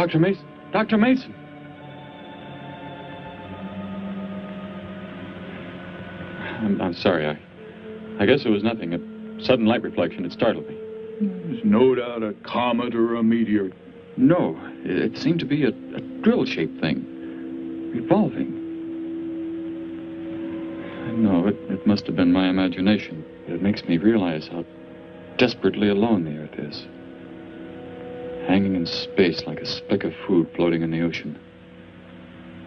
Dr. Mason! Dr. Mason! I'm sorry. I guess it was nothing. A sudden light reflection. It startled me. There's no doubt a comet or a meteor. No, it seemed to be a drill-shaped thing, revolving. No, it must have been my imagination, but it makes me realize how desperately alone the Earth is. Hanging in space like a speck of food floating in the ocean.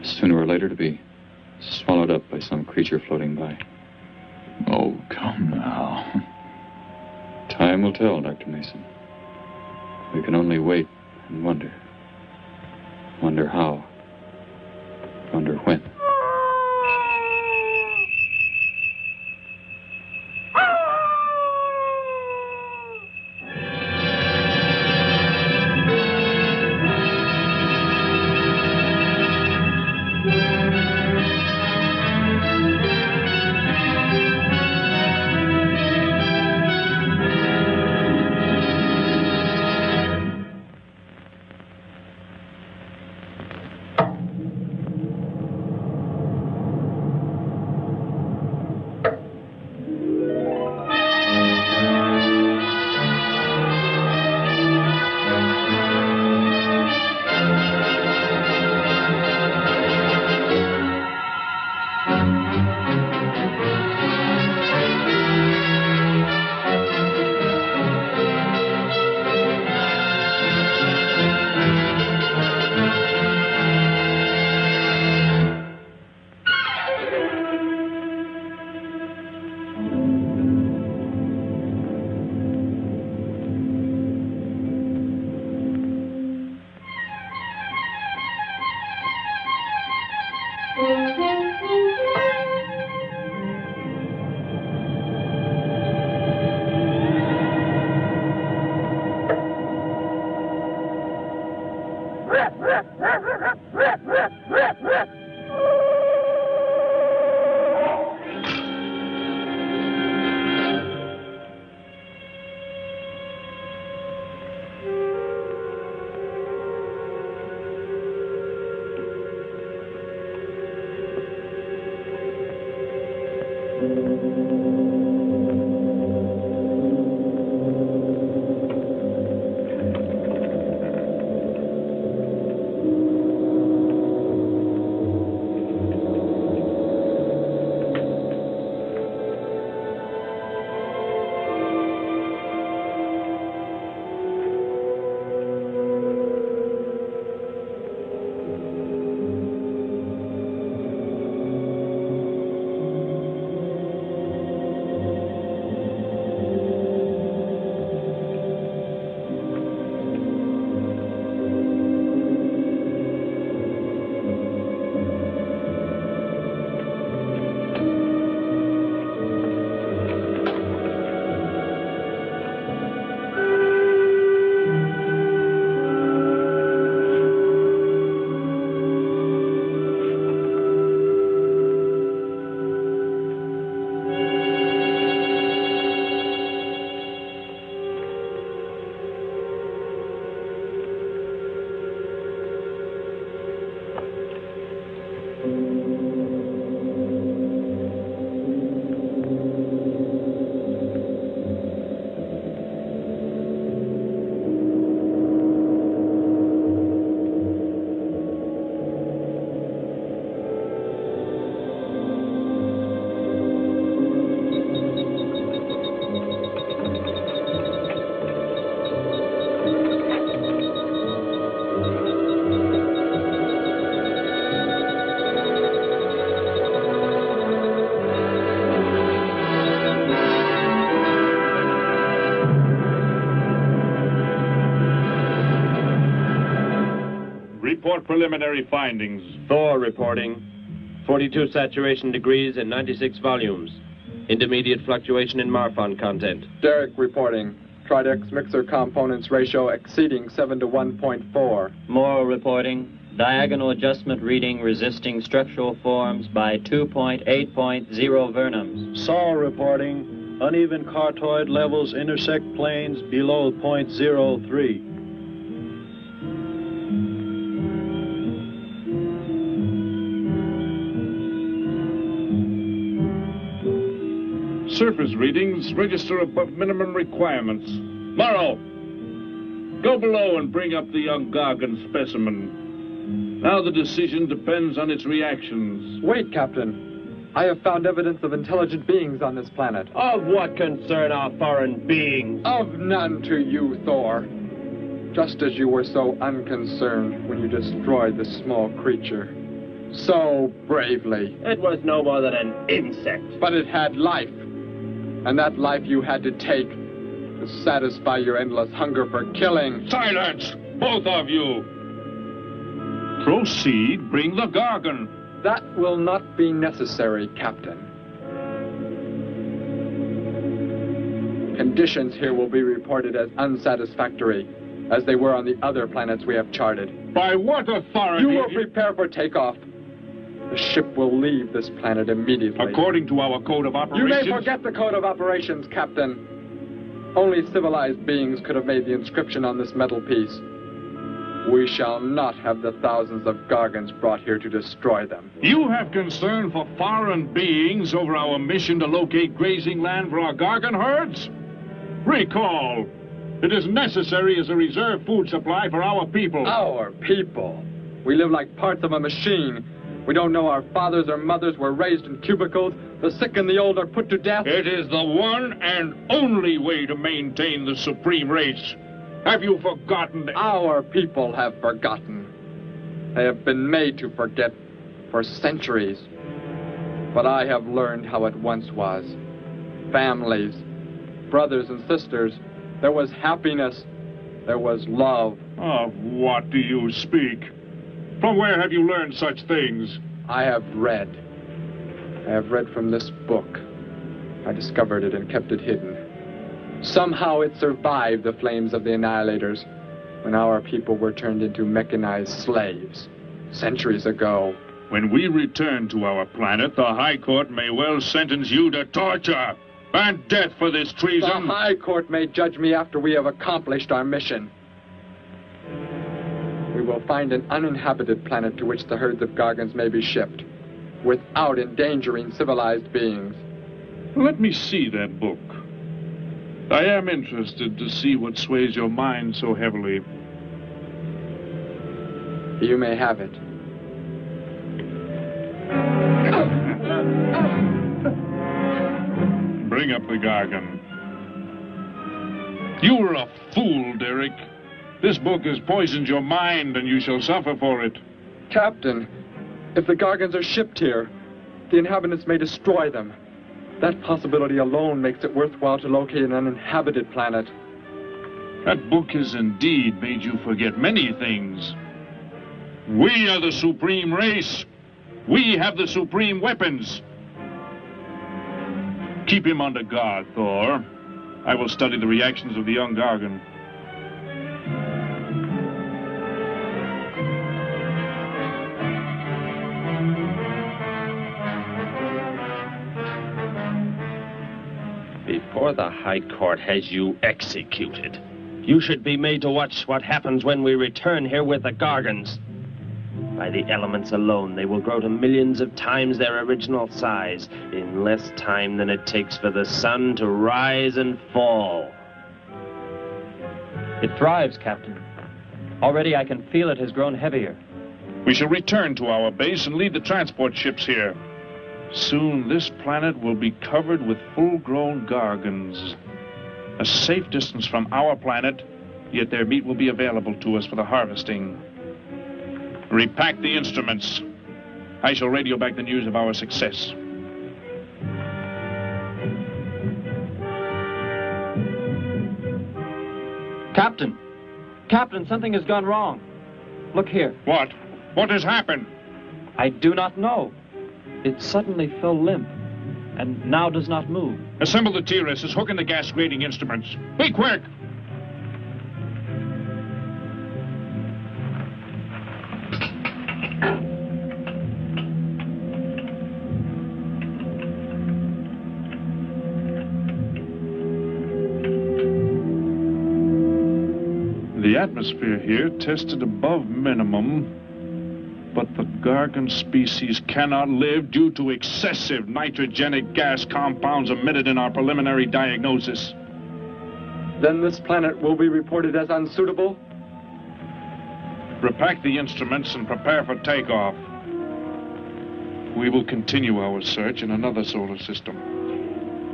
Sooner or later to be swallowed up by some creature floating by. Oh, come now. Time will tell, Dr. Mason. We can only wait and wonder. Wonder how. Wonder when. Report preliminary findings. Thor reporting. 42 saturation degrees and 96 volumes. Intermediate fluctuation in Marfan content. Derek reporting. Tridex mixer components ratio exceeding 7 to 1.4. Morrow reporting. Diagonal adjustment reading resisting structural forms by 2.8.0 vernums. Saul reporting. Uneven cartoid levels intersect planes below .03. Surface readings register above minimum requirements. Morrow, go below and bring up the young Gargon specimen. Now the decision depends on its reactions. Wait, Captain. I have found evidence of intelligent beings on this planet. Of what concern are foreign beings? Of none to you, Thor. Just as you were so unconcerned when you destroyed the small creature. So bravely. It was no more than an insect. But it had life. And that life you had to take to satisfy your endless hunger for killing. Silence, both of you! Proceed, bring the Gargon. That will not be necessary, Captain. Conditions here will be reported as unsatisfactory, as they were on the other planets we have charted. By what authority? You will prepare for takeoff. The ship will leave this planet immediately. According to our code of operations... You may forget the code of operations, Captain. Only civilized beings could have made the inscription on this metal piece. We shall not have the thousands of Gargons brought here to destroy them. You have concern for foreign beings over our mission to locate grazing land for our Gargon herds? Recall, it is necessary as a reserve food supply for our people. Our people? We live like parts of a machine. We don't know our fathers or mothers were raised in cubicles. The sick and the old are put to death. It is the one and only way to maintain the supreme race. Have you forgotten that? Our people have forgotten. They have been made to forget for centuries. But I have learned how it once was. Families, brothers and sisters. There was happiness. There was love. Of what do you speak? From where have you learned such things? I have read. I have read from this book. I discovered it and kept it hidden. Somehow it survived the flames of the Annihilators when our people were turned into mechanized slaves centuries ago. When we return to our planet, the High Court may well sentence you to torture and death for this treason. The High Court may judge me after we have accomplished our mission. We will find an uninhabited planet to which the herds of Gargons may be shipped, without endangering civilized beings. Let me see that book. I am interested to see what sways your mind so heavily. You may have it. Bring up the Gargon. You were a fool, Derek. This book has poisoned your mind, and you shall suffer for it. Captain, if the Gargons are shipped here, the inhabitants may destroy them. That possibility alone makes it worthwhile to locate an uninhabited planet. That book has indeed made you forget many things. We are the supreme race. We have the supreme weapons. Keep him under guard, Thor. I will study the reactions of the young Gargon. Before the High Court has you executed, you should be made to watch what happens when we return here with the Gargons. By the elements alone, they will grow to millions of times their original size in less time than it takes for the sun to rise and fall. It thrives, Captain. Already I can feel it has grown heavier. We shall return to our base and leave the transport ships here. Soon this planet will be covered with full-grown Gargons. A safe distance from our planet, yet their meat will be available to us for the harvesting. Repack the instruments. I shall radio back the news of our success. Captain! Captain, something has gone wrong. Look here. What? What has happened? I do not know. It suddenly fell limp, and now does not move. Assemble the TRSs, hook in the gas grading instruments. Be quick! The atmosphere here tested above minimum. But the Gargon species cannot live due to excessive nitrogenic gas compounds emitted in our preliminary diagnosis. Then this planet will be reported as unsuitable? Repack the instruments and prepare for takeoff. We will continue our search in another solar system.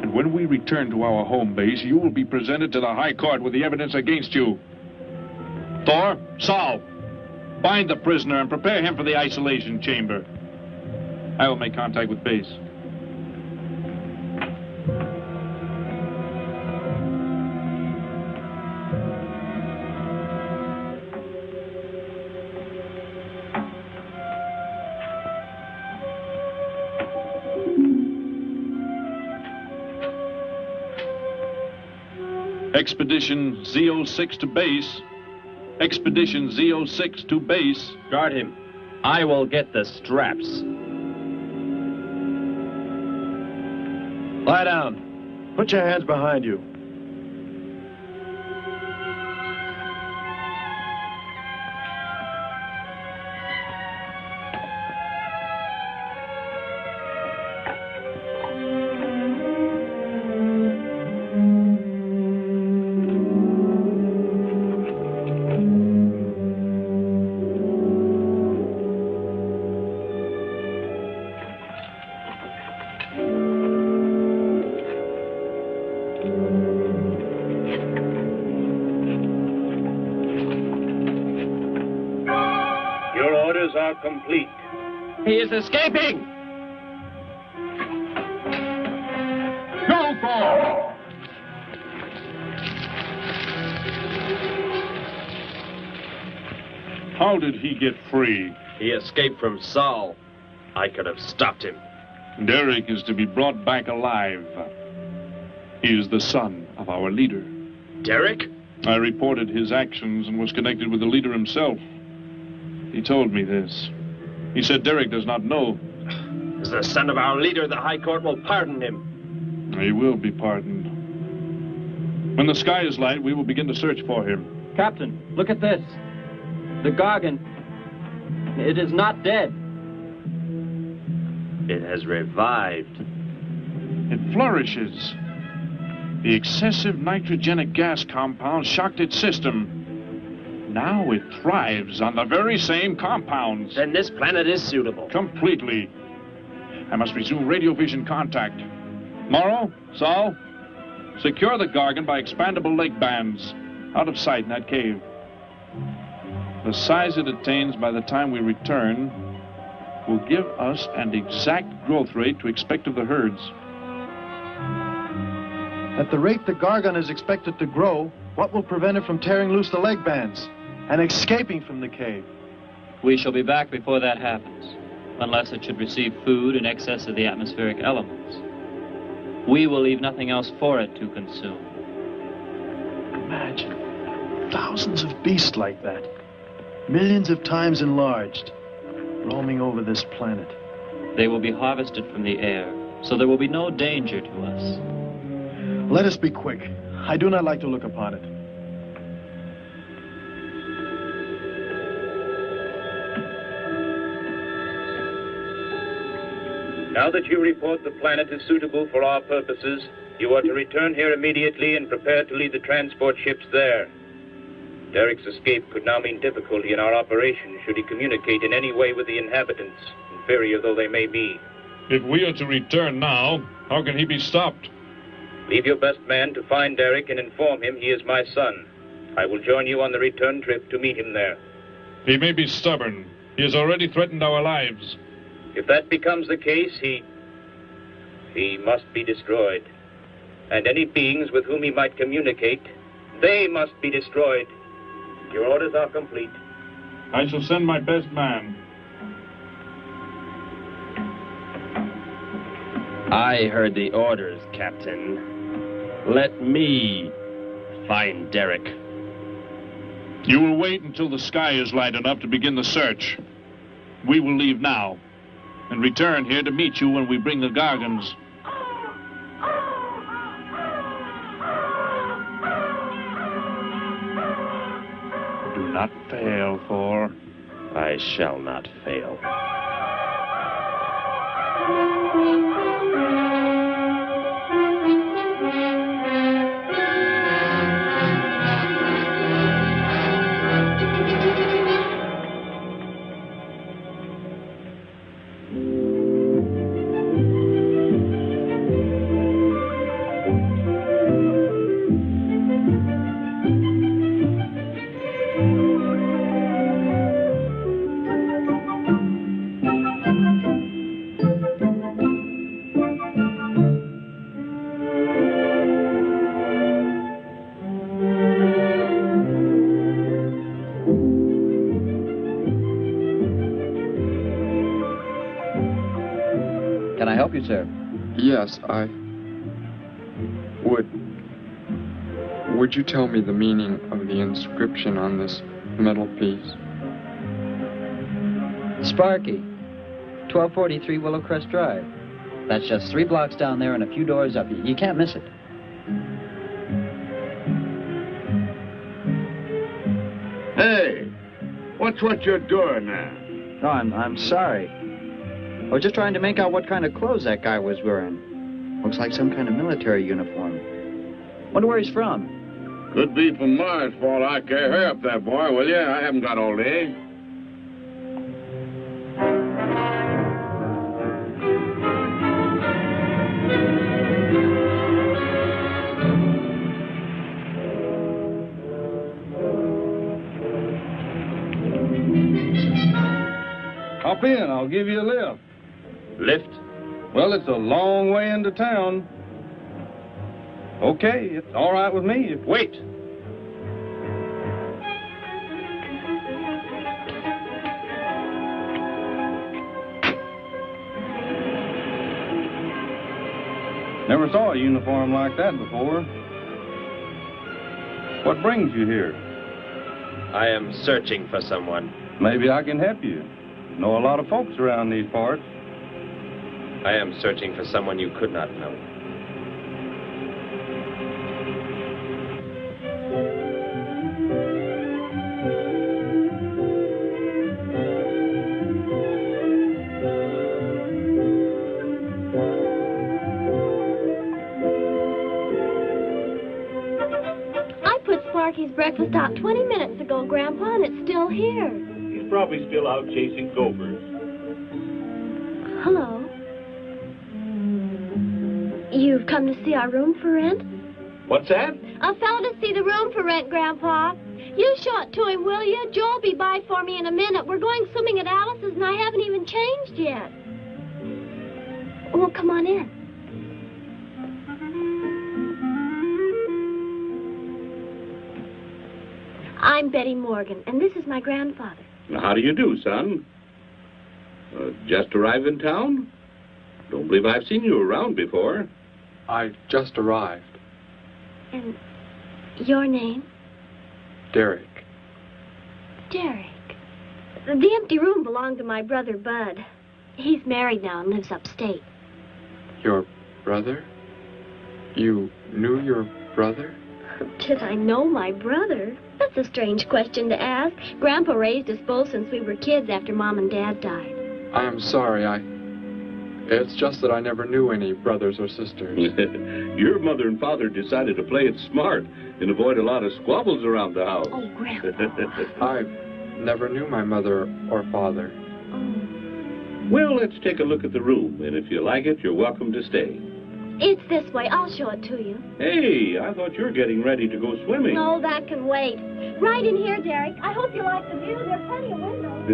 And when we return to our home base, you will be presented to the High Court with the evidence against you. Thor, Saul, bind the prisoner and prepare him for the isolation chamber. I will make contact with base. Expedition Z06 to base. Expedition Z06 to base. Guard him. I will get the straps. Lie down. Put your hands behind you. Complete. He is escaping! Go, Thor! How did he get free? He escaped from Saul. I could have stopped him. Derek is to be brought back alive. He is the son of our leader. Derek? I reported his actions and was connected with the leader himself. He told me this. He said Derek does not know. As the son of our leader, the High Court will pardon him. He will be pardoned. When the sky is light, we will begin to search for him. Captain, look at this. The Gargon. It is not dead. It has revived. It flourishes. The excessive nitrogenic gas compound shocked its system. Now it thrives on the very same compounds. Then this planet is suitable. Completely. I must resume radio vision contact. Morrow, Saul, secure the Gargon by expandable leg bands. Out of sight in that cave. The size it attains by the time we return will give us an exact growth rate to expect of the herds. At the rate the Gargon is expected to grow, what will prevent it from tearing loose the leg bands and escaping from the cave? We shall be back before that happens, unless it should receive food in excess of the atmospheric elements. We will leave nothing else for it to consume. Imagine thousands of beasts like that, millions of times enlarged, roaming over this planet. They will be harvested from the air, so there will be no danger to us. Let us be quick. I do not like to look upon it. Now that you report the planet is suitable for our purposes, you are to return here immediately and prepare to lead the transport ships there. Derek's escape could now mean difficulty in our operation should he communicate in any way with the inhabitants, inferior though they may be. If we are to return now, how can he be stopped? Leave your best man to find Derek and inform him he is my son. I will join you on the return trip to meet him there. He may be stubborn. He has already threatened our lives. If that becomes the case, he must be destroyed. And any beings with whom he might communicate, they must be destroyed. Your orders are complete. I shall send my best man. I heard the orders, Captain. Let me find Derek. You will wait until the sky is light enough to begin the search. We will leave now and return here to meet you when we bring the Gargons. Do not fail, Thor. I shall not fail. Can I help you, sir? Yes, Would you tell me the meaning of the inscription on this metal piece? Sparky, 1243 Willowcrest Drive. That's just 3 blocks down there and a few doors up. You can't miss it. Hey, what's what you're doing there? No, I'm sorry. I was just trying to make out what kind of clothes that guy was wearing. Looks like some kind of military uniform. Wonder where he's from. Could be from Mars, for all I care. Hurry up there, boy, will you? I haven't got all day. Hop in, I'll give you a lift. Lift? Well, it's a long way into town. Okay, it's all right with me. Wait! Never saw a uniform like that before. What brings you here? I am searching for someone. Maybe I can help you. Know a lot of folks around these parts. I am searching for someone you could not know. Sparky's breakfast out 20 minutes ago, Grandpa, and it's still here. He's probably still out chasing gophers. Hello. You've come to see our room for rent? What's that? A fellow to see the room for rent, Grandpa. You show it to him, will you? Joe'll be by for me in a minute. We're going swimming at Alice's, and I haven't even changed yet. Well, come on in. I'm Betty Morgan, and this is my grandfather. How do you do, son? Just arrived in town? Don't believe I've seen you around before. I just arrived. And your name? Derek. Derek. The empty room belonged to my brother, Bud. He's married now and lives upstate. Your brother? You knew your brother? Did I know my brother? That's a strange question to ask. Grandpa raised us both since we were kids after Mom and Dad died. I am sorry, It's just that I never knew any brothers or sisters. Your mother and father decided to play it smart and avoid a lot of squabbles around the house. Oh, Grandpa. I never knew my mother or father. Oh. Well, let's take a look at the room, and if you like it, you're welcome to stay. It's this way. I'll show it to you. Hey, I thought you were getting ready to go swimming. No, that can wait. Right in here, Derek. I hope you like the view. There are plenty of windows.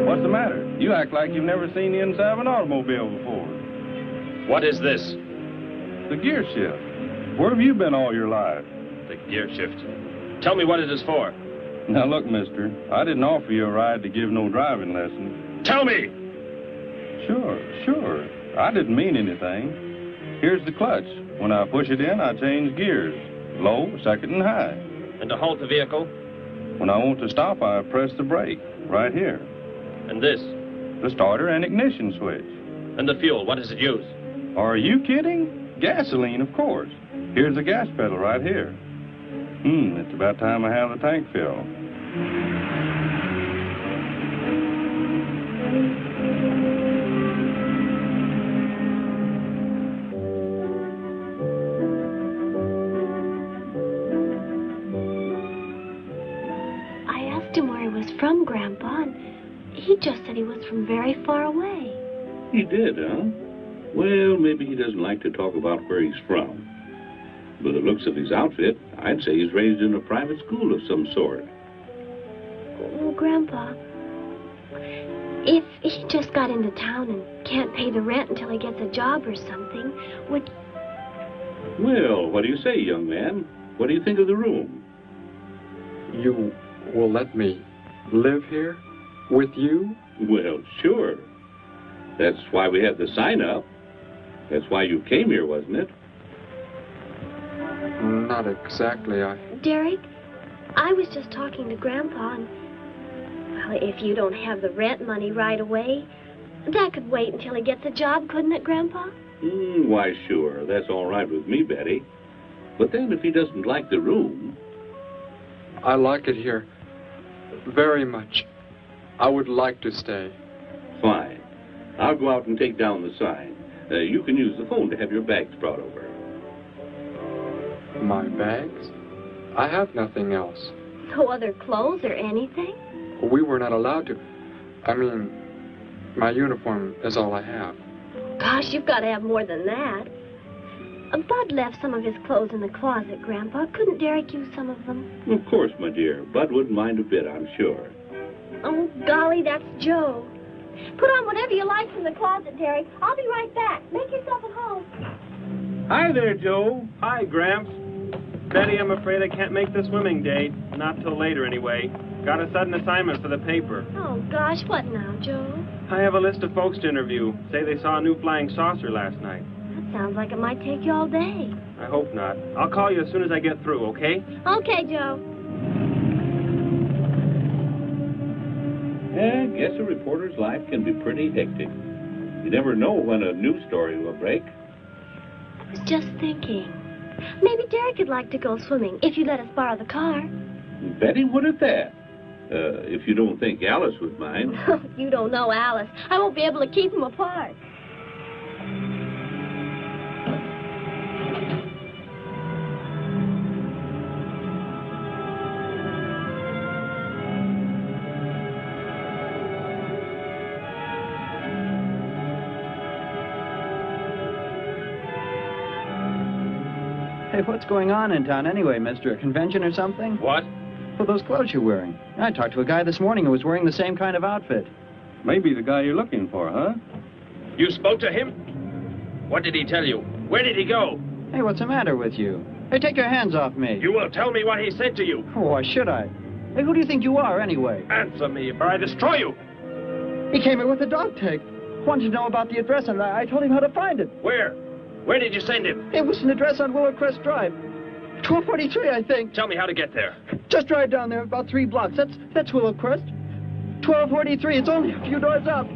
What's the matter? You act like you've never seen the inside of an automobile before. What is this? The gear shift. Where have you been all your life? The gear shift. Tell me what it is for. Now, look, mister, I didn't offer you a ride to give no driving lesson. Tell me! Sure. I didn't mean anything. Here's the clutch. When I push it in, I change gears. Low, second, and high. And to halt the vehicle? When I want to stop, I press the brake, right here. And this? The starter and ignition switch. And the fuel, what does it use? Are you kidding? Gasoline, of course. Here's the gas pedal right here. It's about time I have the tank filled. I asked him where he was from, Grandpa, and he just said he was from very far away. He did, huh? Well, maybe he doesn't like to talk about where he's from. By the looks of his outfit, I'd say he's raised in a private school of some sort. Oh, Grandpa, if he just got into town and can't pay the rent until he gets a job or something, would... Well, what do you say, young man? What do you think of the room? You will let me live here with you? Well, sure. That's why we had the sign up. That's why you came here, wasn't it? Not exactly, Derek, I was just talking to Grandpa, and... Well, if you don't have the rent money right away, that could wait until he gets a job, couldn't it, Grandpa? Why, sure. That's all right with me, Betty. But then if he doesn't like the room... I like it here very much. I would like to stay. Fine. I'll go out and take down the sign. You can use the phone to have your bags brought over. My bags? I have nothing else. No other clothes or anything? We were not allowed to. I mean, my uniform is all I have. Gosh, you've got to have more than that. Bud left some of his clothes in the closet, Grandpa. Couldn't Derek use some of them? Of course, my dear. Bud wouldn't mind a bit, I'm sure. Oh, golly, that's Joe. Put on whatever you like from the closet, Derek. I'll be right back. Make yourself at home. Hi there, Joe. Hi, Gramps. Betty, I'm afraid I can't make the swimming date. Not till later, anyway. Got a sudden assignment for the paper. Oh, gosh, what now, Joe? I have a list of folks to interview. Say they saw a new flying saucer last night. That sounds like it might take you all day. I hope not. I'll call you as soon as I get through, okay? Okay, Joe. I guess a reporter's life can be pretty hectic. You never know when a news story will break. I was just thinking. Maybe Derek would like to go swimming, if you let us borrow the car. Betty would at that. If you don't think Alice would mind. You don't know Alice. I won't be able to keep them apart. Hey, what's going on in town anyway, mister? A convention or something? What? Well, those clothes you're wearing. I talked to a guy this morning who was wearing the same kind of outfit. Maybe the guy you're looking for, huh? You spoke to him? What did he tell you? Where did he go? Hey, what's the matter with you? Hey, take your hands off me. You will tell me what he said to you. Oh, why should I? Hey, who do you think you are, anyway? Answer me, or I destroy you. He came in with a dog tag. Wanted to know about the address, and I told him how to find it. Where? Where did you send him? It was an address on Willow Crest Drive. 1243, I think. Tell me how to get there. Just drive down there about 3 blocks. That's Willow Crest. 1243. It's only a few doors up.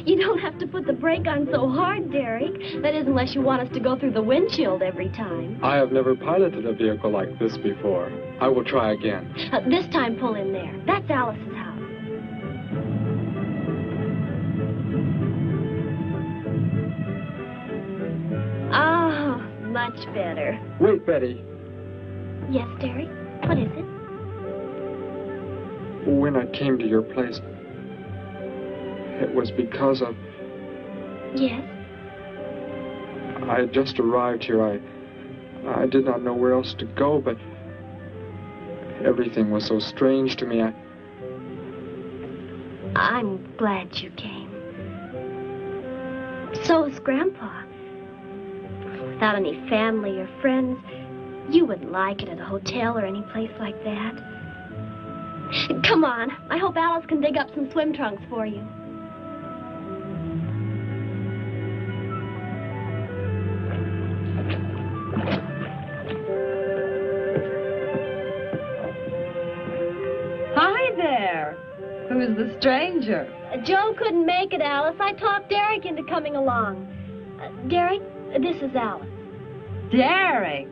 You don't have to put the brake on so hard, Derek. That is, unless you want us to go through the windshield every time. I have never piloted a vehicle like this before. I will try again. This time, pull in there. That's Alice's house. Oh, much better. Wait, Betty. Yes, Derek? What is it? When I came to your place, it was because of... Yes? I had just arrived here. I did not know where else to go, but everything was so strange to me. I'm glad you came. So is Grandpa. Without any family or friends, you wouldn't like it at a hotel or any place like that. Come on. I hope Alice can dig up some swim trunks for you. the stranger? Joe couldn't make it, Alice. I talked Derek into coming along. Derek, this is Alice. Derek?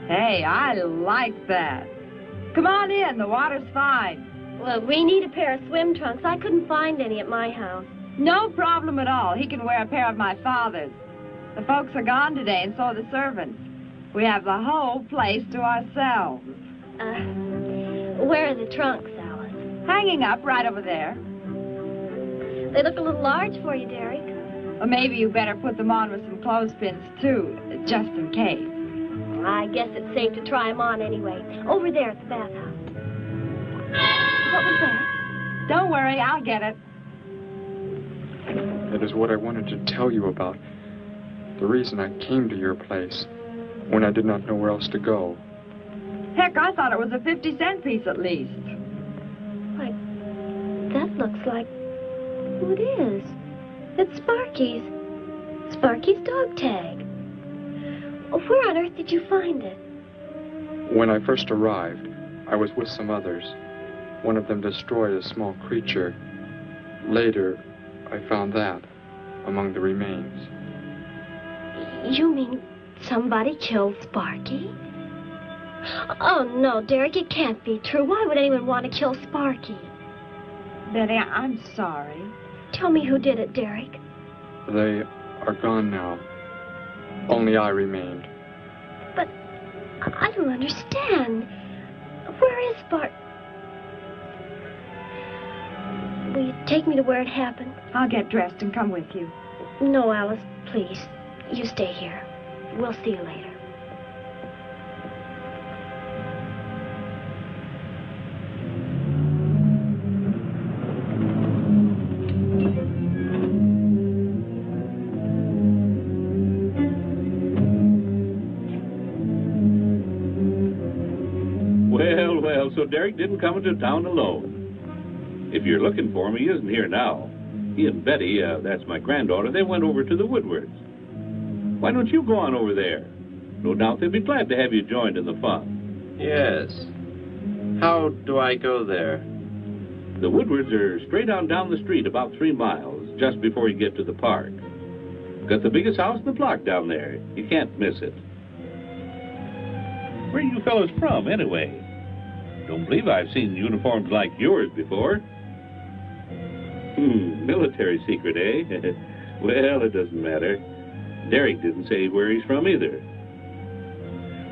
Hey, I like that. Come on in, the water's fine. Well, we need a pair of swim trunks. I couldn't find any at my house. No problem at all. He can wear a pair of my father's. The folks are gone today, and so are the servants. We have the whole place to ourselves. Where are the trunks, Alice? Hanging up right over there. They look a little large for you, Derek. Well, maybe you better put them on with some clothespins, too, just in case. I guess it's safe to try them on anyway. Over there at the bathhouse. What was that? Don't worry, I'll get it. That is what I wanted to tell you about. The reason I came to your place when I did not know where else to go. Heck, I thought it was a 50-cent piece at least. Why, that looks like... Who it is? It's Sparky's. Sparky's dog tag. Where on earth did you find it? When I first arrived, I was with some others. One of them destroyed a small creature. Later, I found that among the remains. You mean somebody killed Sparky? Oh, no, Derek, it can't be true. Why would anyone want to kill Sparky? Betty, I'm sorry. Tell me who did it, Derek. They are gone now. Only I remained. But I don't understand. Where is Sparky? Will you take me to where it happened? I'll get dressed and come with you. No, Alice, please. You stay here. We'll see you later. Well, so Derek didn't come into town alone. If you're looking for him, he isn't here now. He and Betty, that's my granddaughter, they went over to the Woodwards. Why don't you go on over there? No doubt they'd be glad to have you joined in the fun. Yes. How do I go there? The Woodwards are straight on down the street about 3 miles, just before you get to the park. Got the biggest house in the block down there. You can't miss it. Where are you fellas from, anyway? Don't believe I've seen uniforms like yours before. Military secret, eh? Well, it doesn't matter. Derek didn't say where he's from either.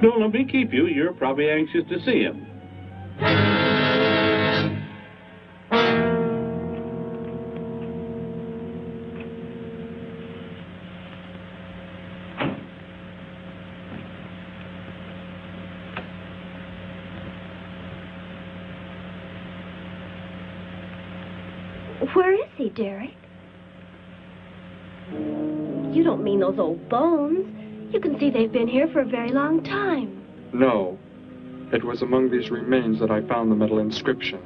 Don't let me keep you. You're probably anxious to see him. Where is he, Derek? You don't mean those old bones. You can see they've been here for a very long time. No. It was among these remains that I found the metal inscription.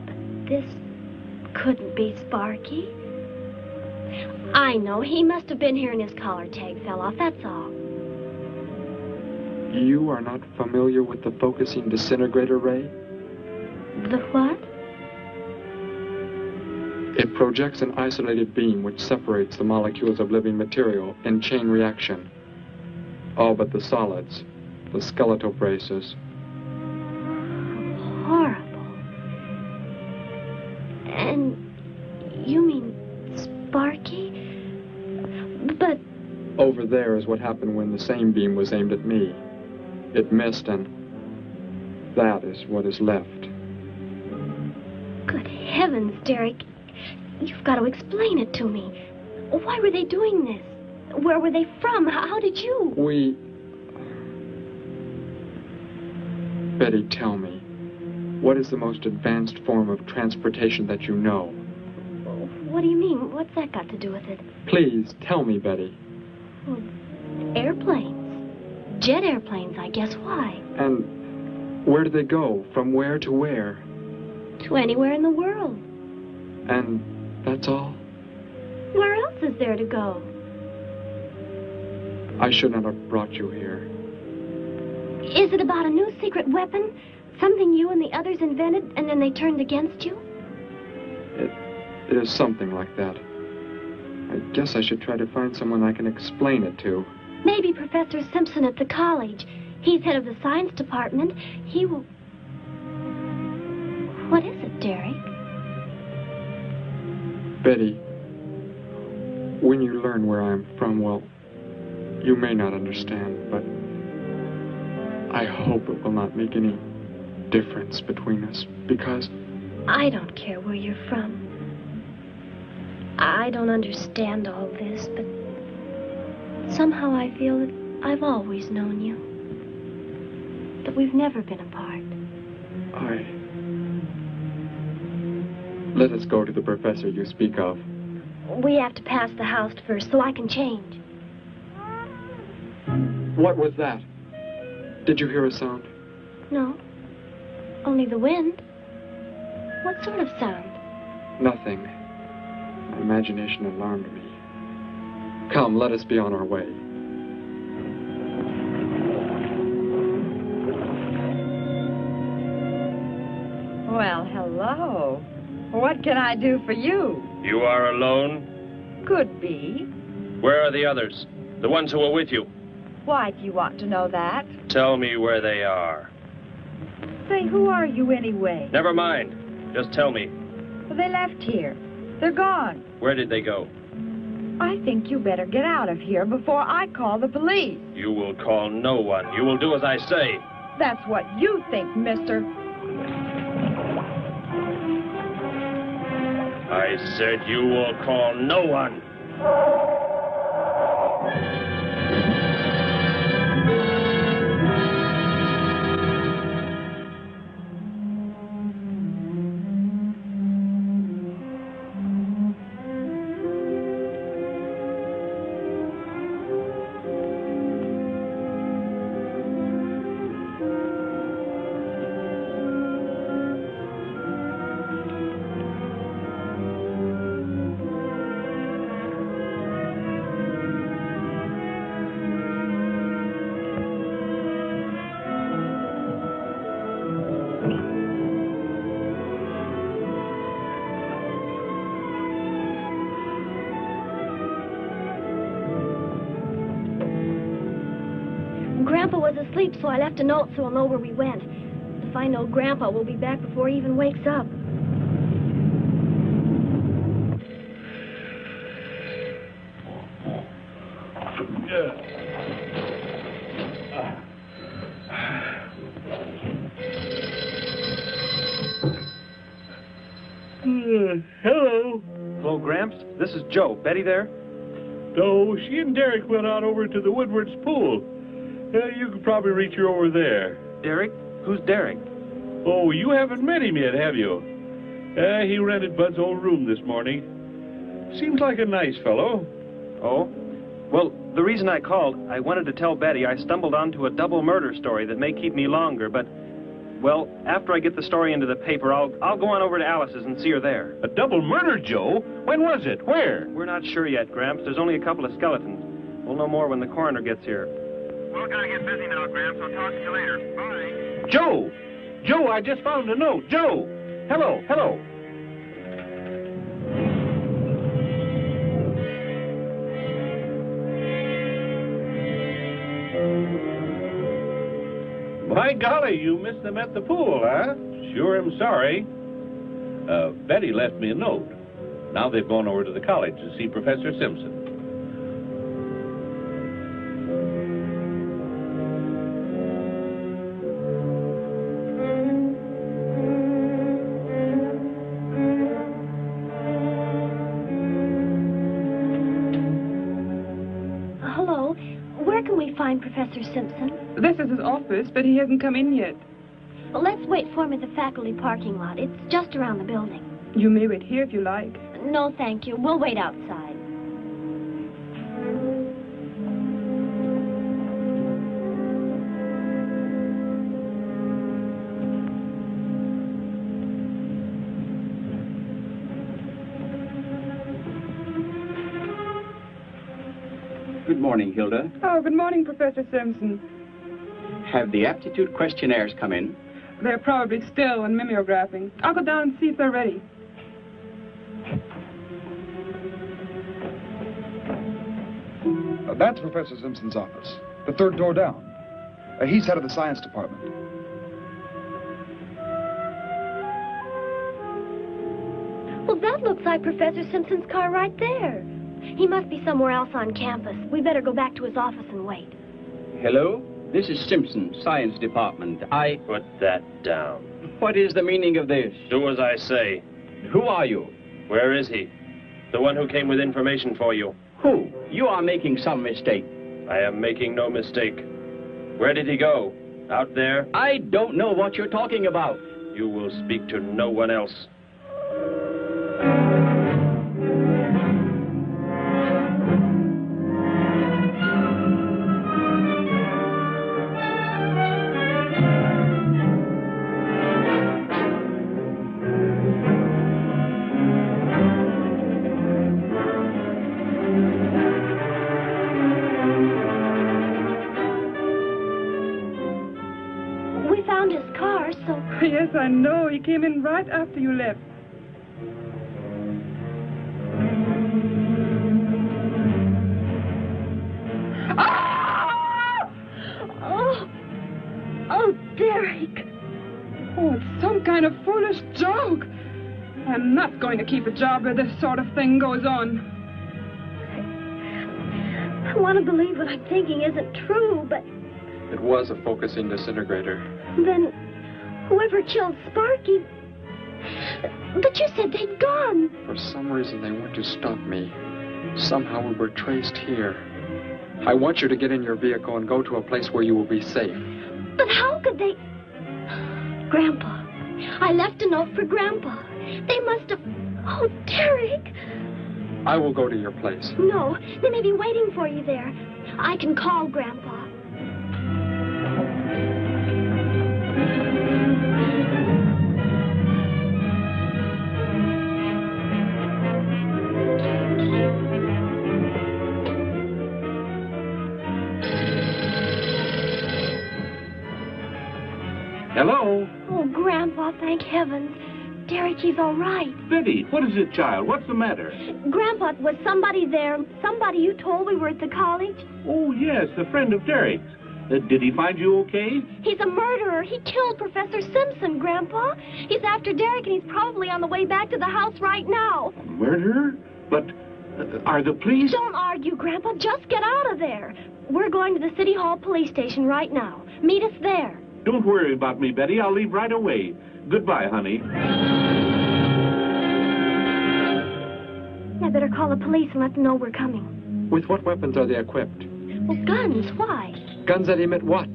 But this couldn't be Sparky. I know. He must have been here and his collar tag fell off, that's all. You are not familiar with the focusing disintegrator ray? The what? It projects an isolated beam which separates the molecules of living material in chain reaction. All but the solids, the skeletal braces. Horrible. And you mean Sparky? But... Over there is what happened when the same beam was aimed at me. It missed, and that is what is left. Good heavens, Derek. You've got to explain it to me. Why were they doing this? Where were they from? How did you... Betty, tell me, what is the most advanced form of transportation that you know? What do you mean? What's that got to do with it? Please, tell me, Betty. Well, airplanes. Jet airplanes, I guess. Why? And where do they go? From where to where? To anywhere in the world. And that's all? Where else is there to go? I should not have brought you here. Is it about a new secret weapon? Something you and the others invented and then they turned against you? It is something like that. I guess I should try to find someone I can explain it to. Maybe Professor Simpson at the college. He's head of the science department. He will... What is it, Derek? Betty, when you learn where I'm from, well, you may not understand, but I hope it will not make any difference between us, because... I don't care where you're from. I don't understand all this, but somehow I feel that I've always known you. That we've never been apart. Let us go to the professor you speak of. We have to pass the house first so I can change. What was that? Did you hear a sound? No. Only the wind. What sort of sound? Nothing. My imagination alarmed me. Come, let us be on our way. Well, hello. What can I do for you? You are alone? Could be. Where are the others? The ones who were with you? Why do you want to know that? Tell me where they are. Say, who are you anyway? Never mind. Just tell me. Well, they left here. They're gone. Where did they go? I think you better get out of here before I call the police. You will call no one. You will do as I say. That's what you think, mister. I said you will call no one. Grandpa was asleep, so I left a note so he'll know where we went. If I know Grandpa, we'll be back before he even wakes up. Hello. Hello, Gramps. This is Joe. Betty there? No, she and Derek went out over to the Woodward's pool. You could probably reach her over there. Derek? Who's Derek? Oh, you haven't met him yet, have you? He rented Bud's old room this morning. Seems like a nice fellow. Oh? Well, the reason I called, I wanted to tell Betty I stumbled onto a double murder story that may keep me longer, but, well, after I get the story into the paper, I'll go on over to Alice's and see her there. A double murder, Joe? When was it? Where? We're not sure yet, Gramps. There's only a couple of skeletons. We'll know more when the coroner gets here. Well, gotta get busy now, Gramps. I'll talk to you later. Bye. Joe! Joe, I just found a note. Joe! Hello, hello. By golly, you missed them at the pool, huh? Sure am sorry. Betty left me a note. Now they've gone over to the college to see Professor Simpson. Hello. Where can we find Professor Simpson? This is his office, but he hasn't come in yet. Well, let's wait for him at the faculty parking lot. It's just around the building. You may wait here if you like. No, thank you. We'll wait outside. Good morning, Hilda. Oh, good morning, Professor Simpson. Have the aptitude questionnaires come in? They're probably still in mimeographing. I'll go down and see if they're ready. That's Professor Simpson's office. The third door down. He's head of the science department. Well, that looks like Professor Simpson's car right there. He must be somewhere else on campus. We better go back to his office and wait. Hello? This is Simpson, science department. Put that down. What is the meaning of this? Do as I say. Who are you? Where is he? The one who came with information for you. Who? You are making some mistake. I am making no mistake. Where did he go? Out there? I don't know what you're talking about. You will speak to no one else. Yes, I know. He came in right after you left. Ah! Oh, Derek. Oh, it's some kind of foolish joke. I'm not going to keep a job where this sort of thing goes on. I want to believe what I'm thinking isn't true, but... It was a focusing disintegrator. Then whoever killed Sparky... But you said they'd gone. For some reason, they want to stop me. Somehow we were traced here. I want you to get in your vehicle and go to a place where you will be safe. But how could they... Grandpa. I left a note for Grandpa. They must have... Oh, Derek. I will go to your place. No, they may be waiting for you there. I can call Grandpa. Hello? Oh, Grandpa, thank heavens. Derek, he's all right. Betty, what is it, child? What's the matter? Grandpa, was somebody there? Somebody you told we were at the college? Oh, yes, a friend of Derek's. Did he find you okay? He's a murderer. He killed Professor Simpson, Grandpa. He's after Derek, and he's probably on the way back to the house right now. A murderer? But are the police... Don't argue, Grandpa. Just get out of there. We're going to the City Hall police station right now. Meet us there. Don't worry about me, Betty. I'll leave right away. Goodbye, honey. I better call the police and let them know we're coming. With what weapons are they equipped? Well, guns. Why? Guns that emit what?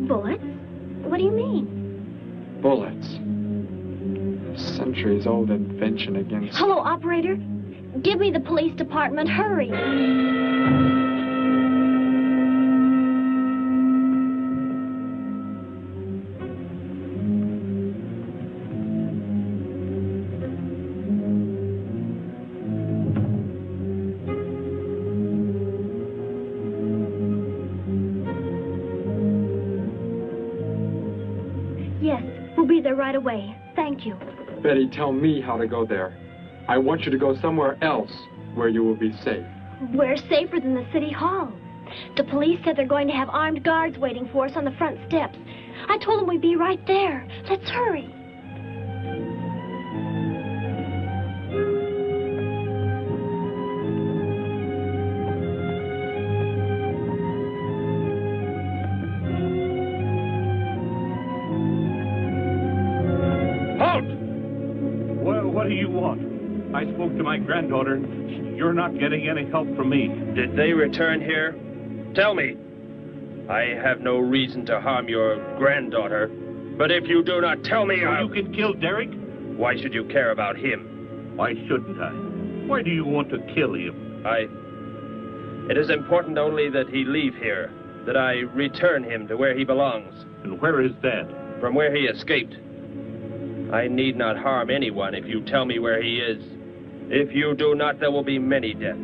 Bullets. What do you mean? Bullets. A centuries-old invention against... Hello, operator. Give me the police department. Hurry. Right away. Thank you. Betty, tell me how to go there. I want you to go somewhere else where you will be safe. We're safer than the City Hall. The police said they're going to have armed guards waiting for us on the front steps. I told them we'd be right there. Let's hurry. What do you want? I spoke to my granddaughter. You're not getting any help from me. Did they return here? Tell me. I have no reason to harm your granddaughter, but if you do not tell me, You can kill Derek? Why should you care about him? Why shouldn't I? Why do you want to kill him? It is important only that he leave here, that I return him to where he belongs. And where is that? From where he escaped. I need not harm anyone if you tell me where he is. If you do not, there will be many deaths.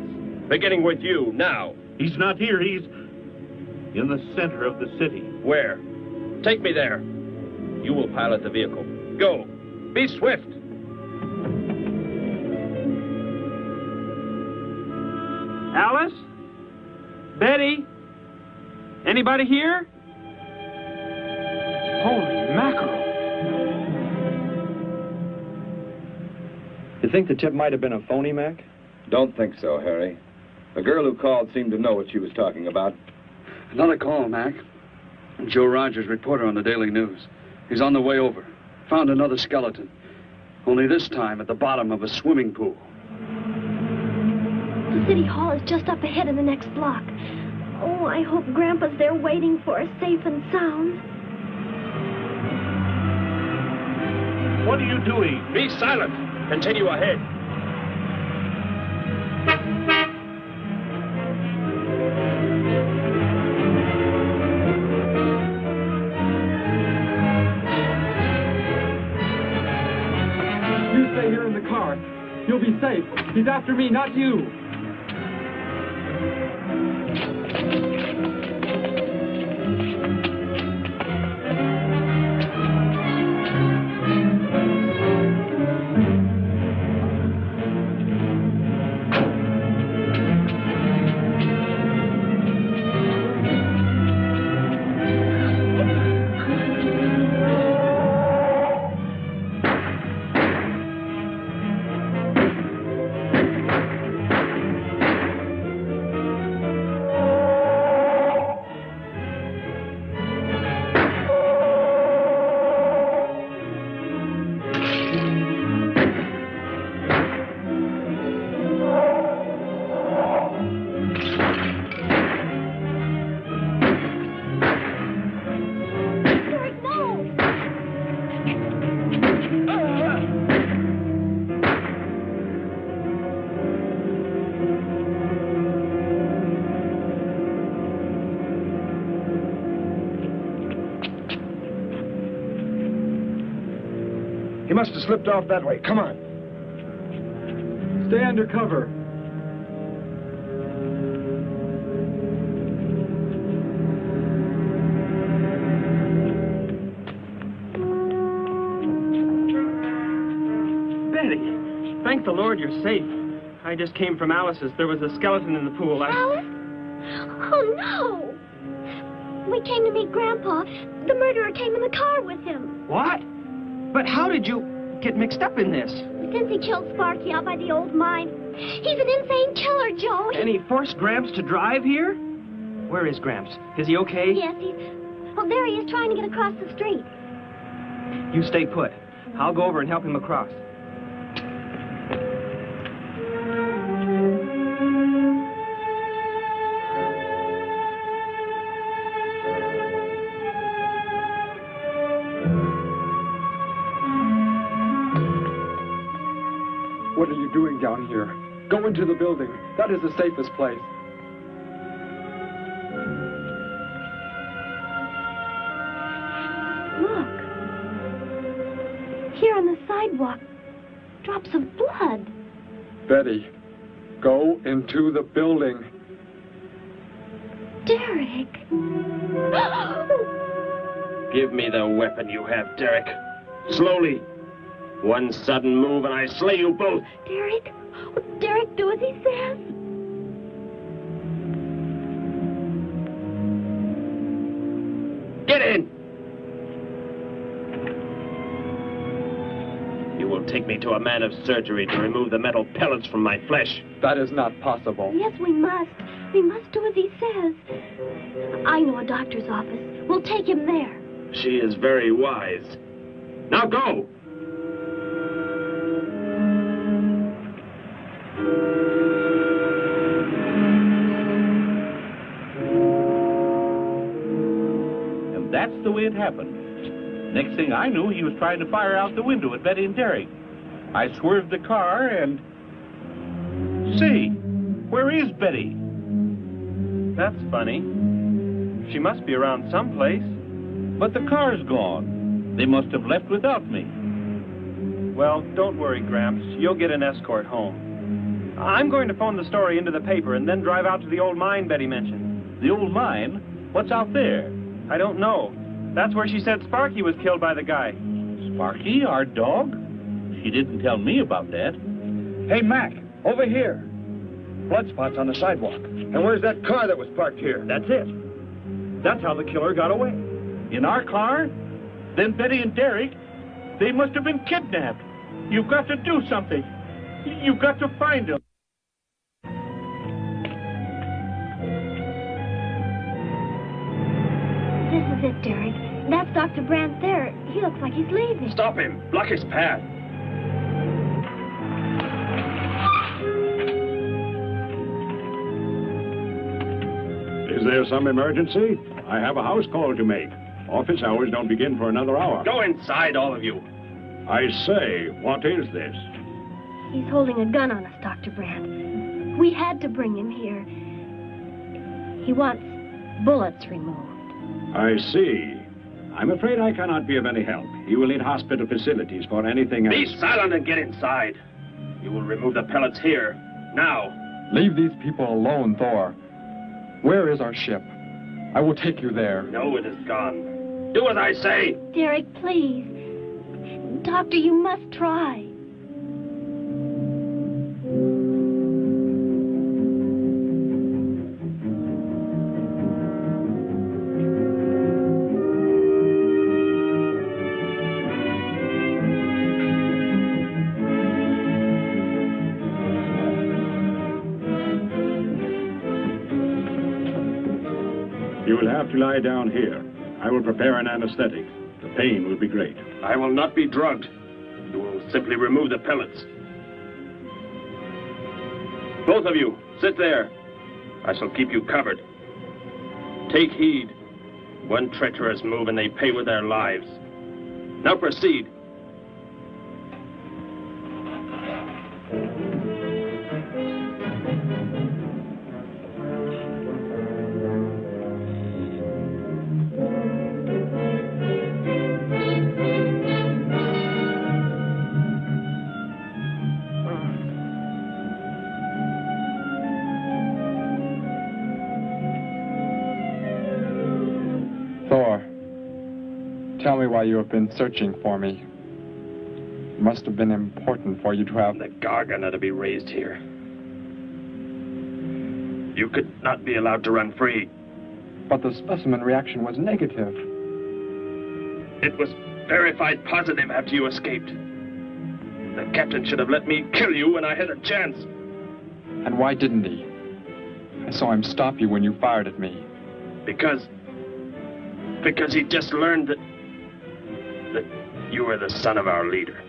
Beginning with you, now. He's not here. He's in the center of the city. Where? Take me there. You will pilot the vehicle. Go. Be swift. Alice? Betty? Anybody here? Holy mackerel. You think the tip might have been a phony, Mac? Don't think so, Harry. The girl who called seemed to know what she was talking about. Another call, Mac. Joe Rogers, reporter on the Daily News. He's on the way over. Found another skeleton. Only this time at the bottom of a swimming pool. The city hall is just up ahead in the next block. Oh, I hope Grandpa's there waiting for us safe and sound. What are you doing? Be silent. Continue ahead. You stay here in the car. You'll be safe. He's after me, not you. He must have slipped off that way. Come on. Stay under cover. Betty, thank the Lord you're safe. I just came from Alice's. There was a skeleton in the pool. Alice? Oh, no. We came to meet Grandpa. The murderer came in the car with him. What? But how did you get mixed up in this? Since he killed Sparky out by the old mine. He's an insane killer, Joe. And he forced Gramps to drive here? Where is Gramps? Is he okay? Yes, Oh, there he is trying to get across the street. You stay put. I'll go over and help him across. What are you doing down here? Go into the building. That is the safest place. Look. Here on the sidewalk. Drops of blood. Betty, go into the building. Derek. Give me the weapon you have, Derek. Slowly. One sudden move and I slay you both. Derek? Will Derek do as he says? Get in! You will take me to a man of surgery to remove the metal pellets from my flesh. That is not possible. Yes, we must. We must do as he says. I know a doctor's office. We'll take him there. She is very wise. Now go! That's the way it happened. Next thing I knew, he was trying to fire out the window at Betty and Derek. I swerved the car and... Say, where is Betty? That's funny. She must be around someplace. But the car's gone. They must have left without me. Well, don't worry, Gramps. You'll get an escort home. I'm going to phone the story into the paper and then drive out to the old mine Betty mentioned. The old mine? What's out there? I don't know. That's where she said Sparky was killed by the guy. Sparky, our dog? She didn't tell me about that. Hey, Mac, over here. Blood spots on the sidewalk. And where's that car that was parked here? That's it. That's how the killer got away. In our car? Then Betty and Derek, they must have been kidnapped. You've got to do something. You've got to find them. This is it, Derek. That's Dr. Brandt there. He looks like he's leaving. Stop him! Block his path! Is there some emergency? I have a house call to make. Office hours don't begin for another hour. Go inside, all of you. I say, what is this? He's holding a gun on us, Dr. Brandt. We had to bring him here. He wants bullets removed. I see. I'm afraid I cannot be of any help. You will need hospital facilities for anything else. Be silent and get inside. You will remove the pellets here, now. Leave these people alone, Thor. Where is our ship? I will take you there. No, it is gone. Do as I say. Derek, please. Doctor, you must try. You will have to lie down here. I will prepare an anesthetic. The pain will be great. I will not be drugged. You will simply remove the pellets. Both of you, sit there. I shall keep you covered. Take heed. One treacherous move and they pay with their lives. Now proceed. Tell me why you have been searching for me. It must have been important for you to have... The Gargon are to be raised here. You could not be allowed to run free. But the specimen reaction was negative. It was verified positive after you escaped. The captain should have let me kill you when I had a chance. And why didn't he? I saw him stop you when you fired at me. Because he just learned that you were the son of our leader.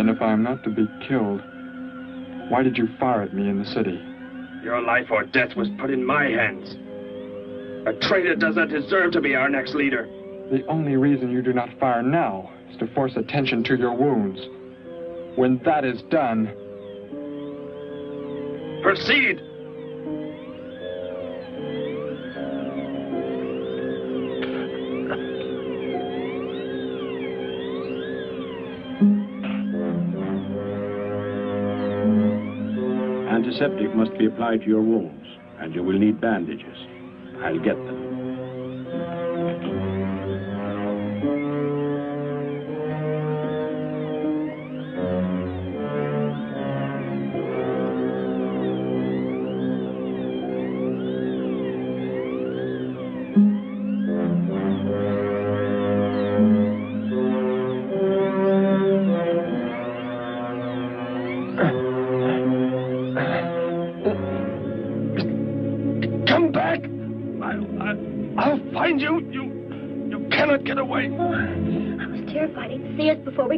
If I am not to be killed, why did you fire at me in the city? Your life or death was put in my hands. A traitor does not deserve to be our next leader. The only reason you do not fire now is to force attention to your wounds. When that is done... Proceed! Antiseptic must be applied to your wounds, and you will need bandages. I'll get them.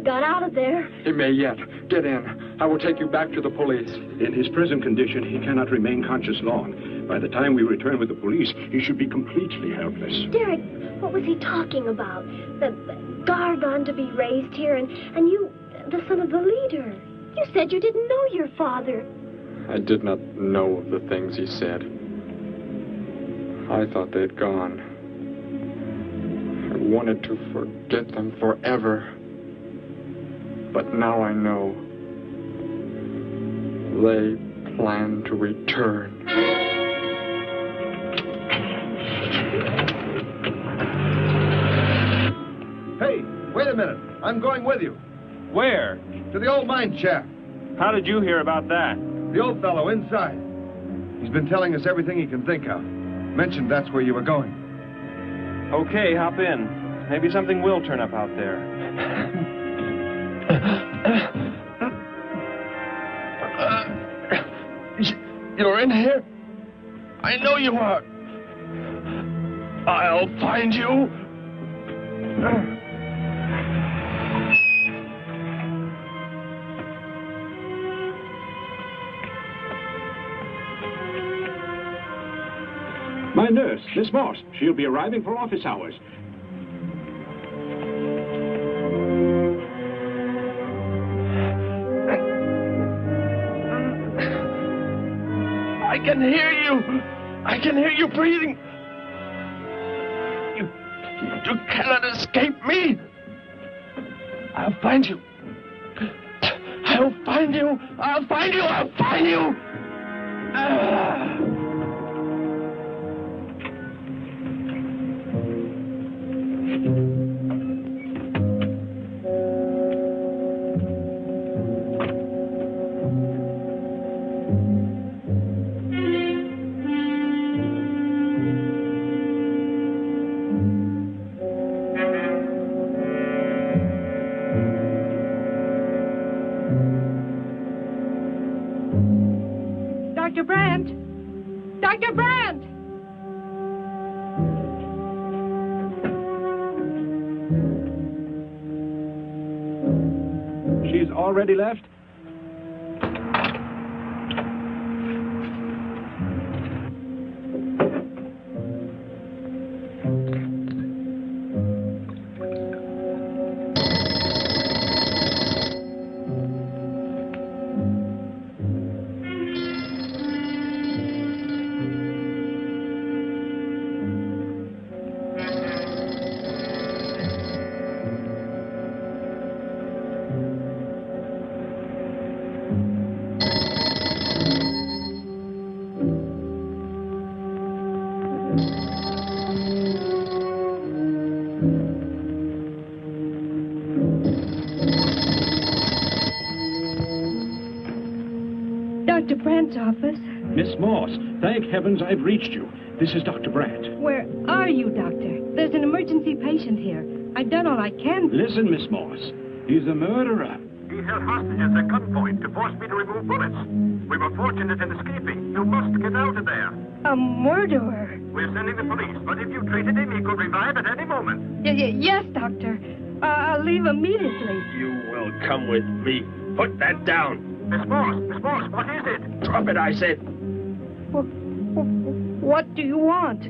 Got out of there. He may yet. Get in. I will take you back to the police. In his present condition, he cannot remain conscious long. By the time we return with the police, he should be completely helpless. Derek, what was he talking about? The Gargon to be raised here, and you, the son of the leader. You said you didn't know your father. I did not know the things he said. I thought they'd gone. I wanted to forget them forever. But now I know. They plan to return. Hey, wait a minute. I'm going with you. Where? To the old mine shaft. How did you hear about that? The old fellow inside. He's been telling us everything he can think of. Mentioned that's where you were going. Okay, hop in. Maybe something will turn up out there. You're in here? I know you are. I'll find you. My nurse, Miss Moss. She'll be arriving for office hours. I can hear you. I can hear you breathing. You cannot escape me. I'll find you. I'll find you. I'll find you. I'll find you. Dr. Brandt! Dr. Brandt! She's already left? Dr. Brandt's office. Miss Moss, thank heavens I've reached you. This is Dr. Brandt. Where are you, Doctor? There's an emergency patient here. I've done all I can. Listen, Miss Moss. He's a murderer. He held hostages at gunpoint to force me to remove bullets. We were fortunate in escaping. You must get out of there. A murderer? We're sending the police, but if you treated him, he could revive at any moment. Yes, Doctor. I'll leave immediately. You will come with me. Put that down. Miss Moss, what is it? Drop it, I said. What do you want?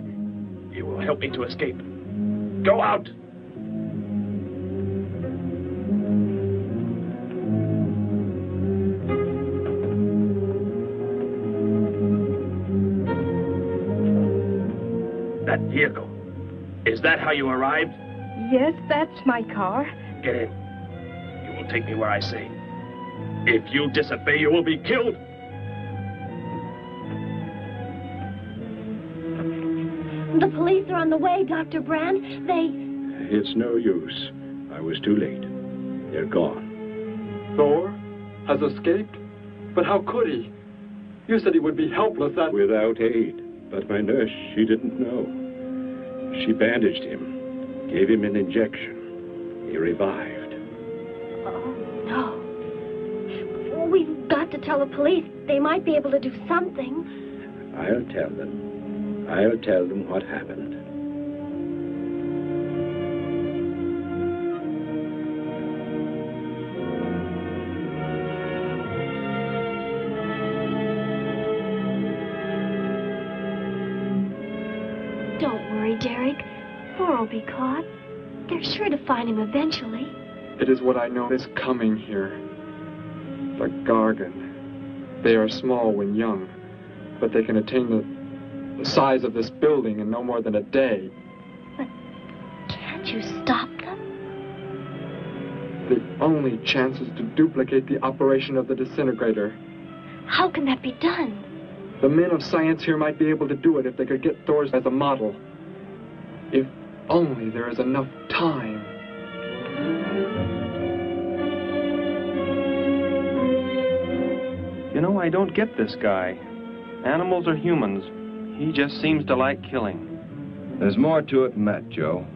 You will help me to escape. Go out. That vehicle. Is that how you arrived? Yes, that's my car. Get in. You will take me where I say. If you disobey, you will be killed. The police are on the way, Dr. Brandt. It's no use. I was too late. They're gone. Thor has escaped? But how could he? You said he would be helpless without aid. But my nurse, she didn't know. She bandaged him, gave him an injection. He revived. Oh, no. We've got to tell the police. They might be able to do something. I'll tell them. I'll tell them what happened. Don't worry, Derek. Thor will be caught. They're sure to find him eventually. It is what I know is coming here. The Gargon. They are small when young, but they can attain the the size of this building in no more than a day. But can't you stop them? The only chance is to duplicate the operation of the disintegrator. How can that be done? The men of science here might be able to do it if they could get Thor's as a model. If only there is enough time. You know, I don't get this guy. Animals or humans, he just seems to like killing. There's more to it than that, Joe.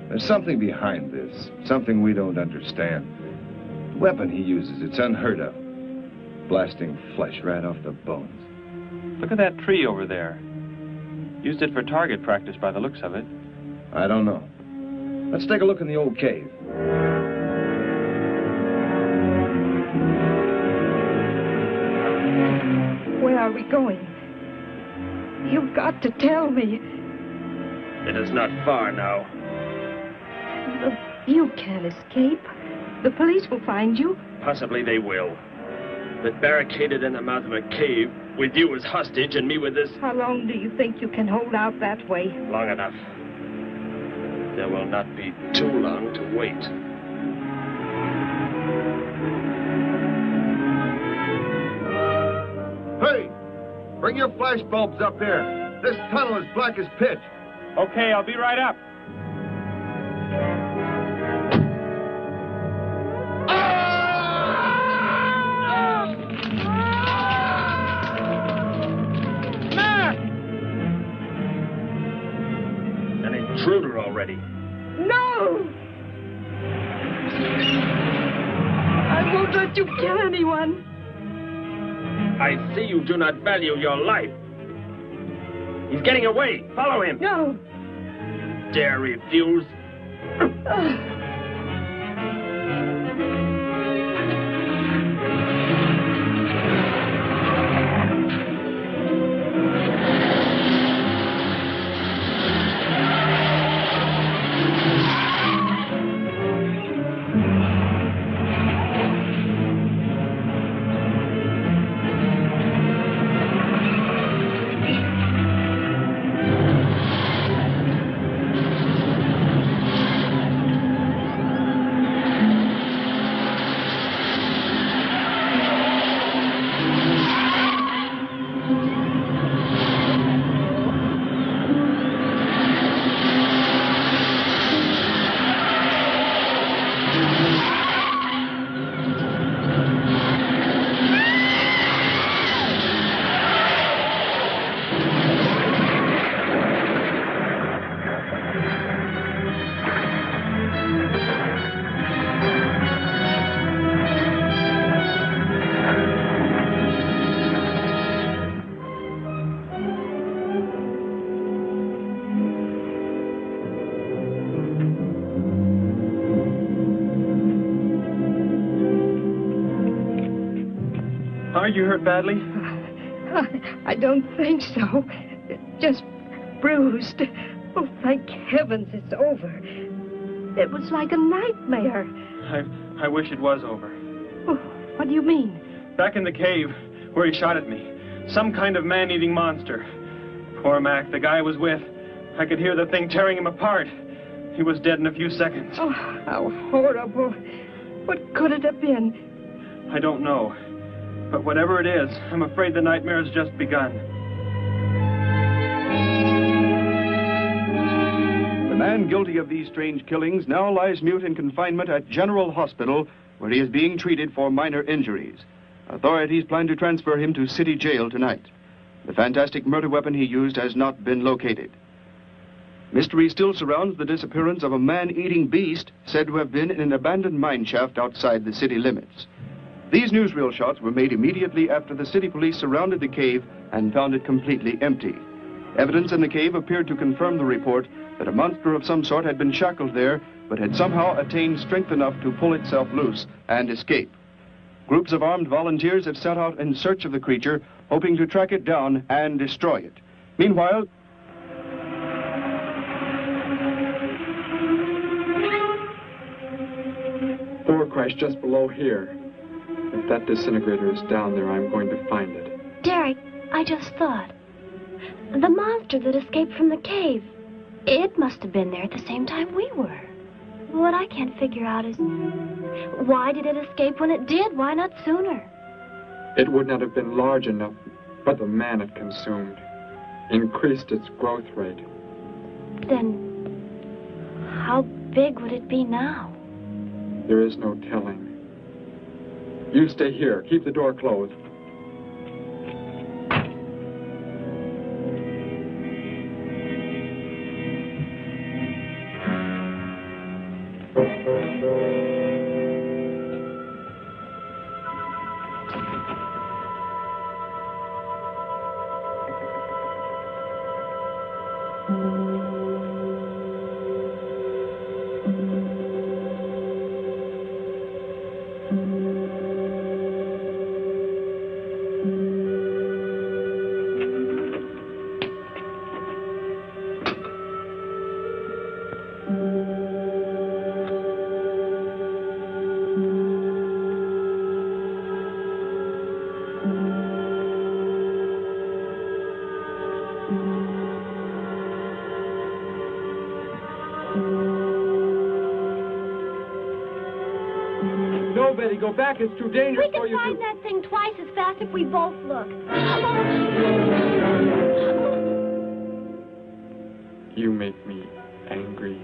There's something behind this, something we don't understand. The weapon he uses, it's unheard of. Blasting flesh right off the bones. Look at that tree over there. Used it for target practice by the looks of it. I don't know. Let's take a look in the old cave. Where are we going? You've got to tell me. It is not far now. You can't escape. The police will find you. Possibly they will. But barricaded in the mouth of a cave, with you as hostage and me with this... How long do you think you can hold out that way? Long enough. There will not be too long to wait. Hey! Bring your flash bulbs up here. This tunnel is black as pitch. Okay, I'll be right up. An intruder already. No! I won't let you kill anyone. I see you do not value your life. He's getting away. Follow him. No. Dare refuse? Are you hurt badly? I don't think so. Just bruised. Oh, thank heavens it's over. It was like a nightmare. I wish it was over. Oh, what do you mean? Back in the cave, where he shot at me. Some kind of man-eating monster. Poor Mac, the guy I was with. I could hear the thing tearing him apart. He was dead in a few seconds. Oh, how horrible. What could it have been? I don't know. But whatever it is, I'm afraid the nightmare has just begun. The man guilty of these strange killings now lies mute in confinement at General Hospital, where he is being treated for minor injuries. Authorities plan to transfer him to City Jail tonight. The fantastic murder weapon he used has not been located. Mystery still surrounds the disappearance of a man-eating beast said to have been in an abandoned mine shaft outside the city limits. These newsreel shots were made immediately after the city police surrounded the cave and found it completely empty. Evidence in the cave appeared to confirm the report that a monster of some sort had been shackled there, but had somehow attained strength enough to pull itself loose and escape. Groups of armed volunteers have set out in search of the creature, hoping to track it down and destroy it. Meanwhile, Thor crashed just below here. If that disintegrator is down there, I'm going to find it. Derek, I just thought. The monster that escaped from the cave. It must have been there at the same time we were. What I can't figure out is, why did it escape when it did? Why not sooner? It would not have been large enough, but the man it consumed increased its growth rate. Then, how big would it be now? There is no telling. You stay here. Keep the door closed. Go back. It's too dangerous for you to... We can find that thing twice as fast if we both look. You make me angry,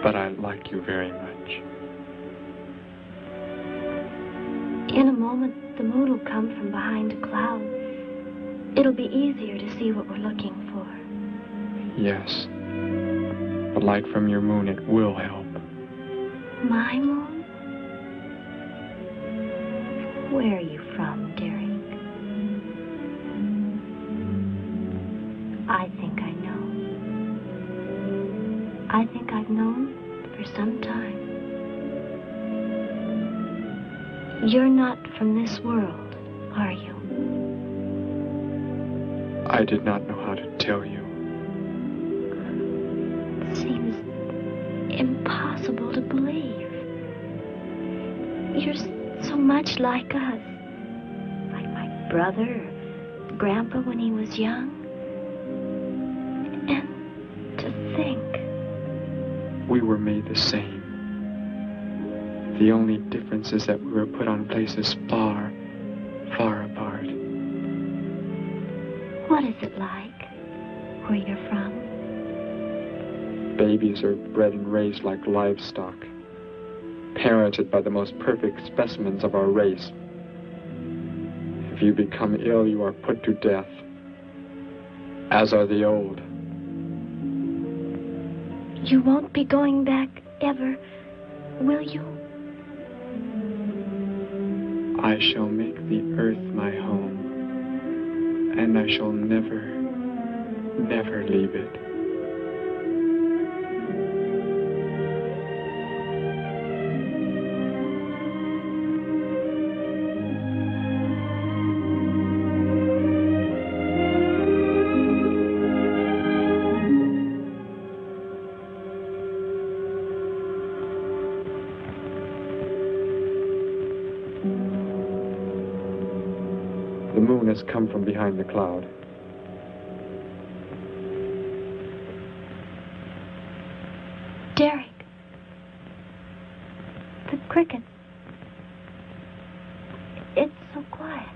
but I like you very much. In a moment, the moon will come from behind a cloud. It'll be easier to see what we're looking for. Yes. The light from your moon, it will help. My moon? Where are you from, Derek? I think I know. I think I've known for some time. You're not from this world, are you? I did not know how to tell you. It seems impossible to believe. You're so much like us. Like my brother or Grandpa when he was young. And to think. We were made the same. The only difference is that we were put on places far, far apart. What is it like where you're from? Babies are bred and raised like livestock, parented by the most perfect specimens of our race. If you become ill, you are put to death, as are the old. You won't be going back ever, will you? I shall make the earth my home, and I shall never, never leave it. The moon has come from behind the cloud. Derek. The cricket. It's so quiet.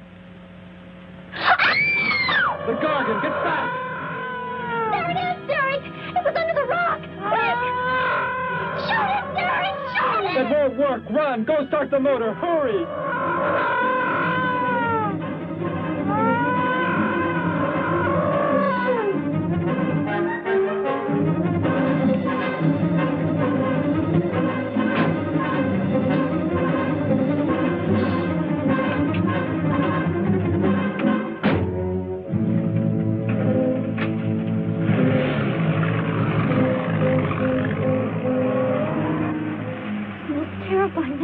The Gargon, get back! There it is, Derek! It was under the rock! Quick! Shoot it, Derek! Shoot it! It won't work. Run! Go start the motor! Hurry!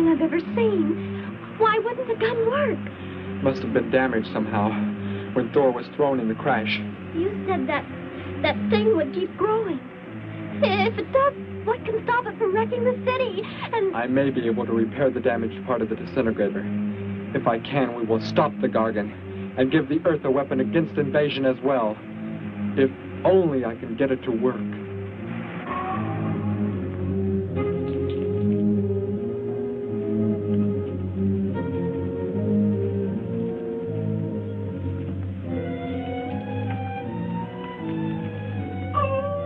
I've ever seen. Why wouldn't the gun work? Must have been damaged somehow when Thor was thrown in the crash. You said that thing would keep growing. If it does, what can stop it from wrecking the city? And I may be able to repair the damaged part of the disintegrator. If I can, we will stop the Gargon. and give the Earth a weapon against invasion as well. If only I can get it to work.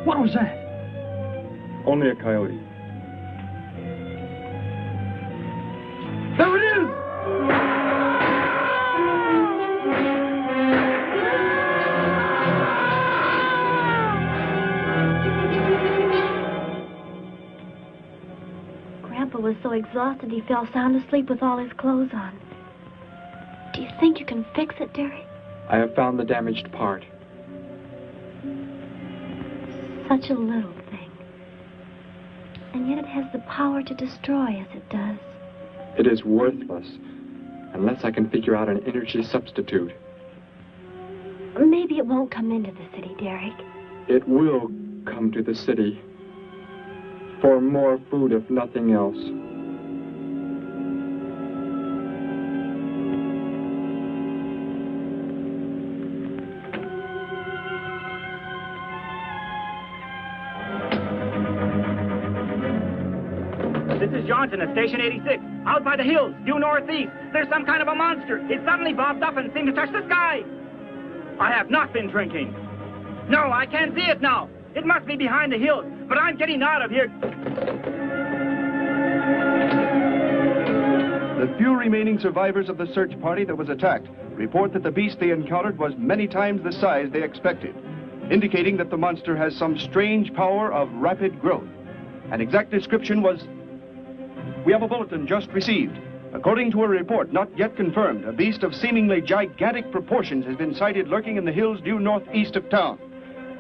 What was that? Only a coyote. There it is! Grandpa was so exhausted he fell sound asleep with all his clothes on. Do you think you can fix it, Derek? I have found the damaged part. Such a little thing. And yet it has the power to destroy as it does. It is worthless, unless I can figure out an energy substitute. Maybe it won't come into the city, Derek. It will come to the city. For more food, if nothing else. This is Johnson at Station 86. Out by the hills, due northeast. There's some kind of a monster. It suddenly bobbed up and seemed to touch the sky. I have not been drinking. No, I can't see it now. It must be behind the hills, but I'm getting out of here. The few remaining survivors of the search party that was attacked report that the beast they encountered was many times the size they expected, indicating that the monster has some strange power of rapid growth. An exact description was... We have a bulletin just received. According to a report not yet confirmed, a beast of seemingly gigantic proportions has been sighted lurking in the hills due northeast of town.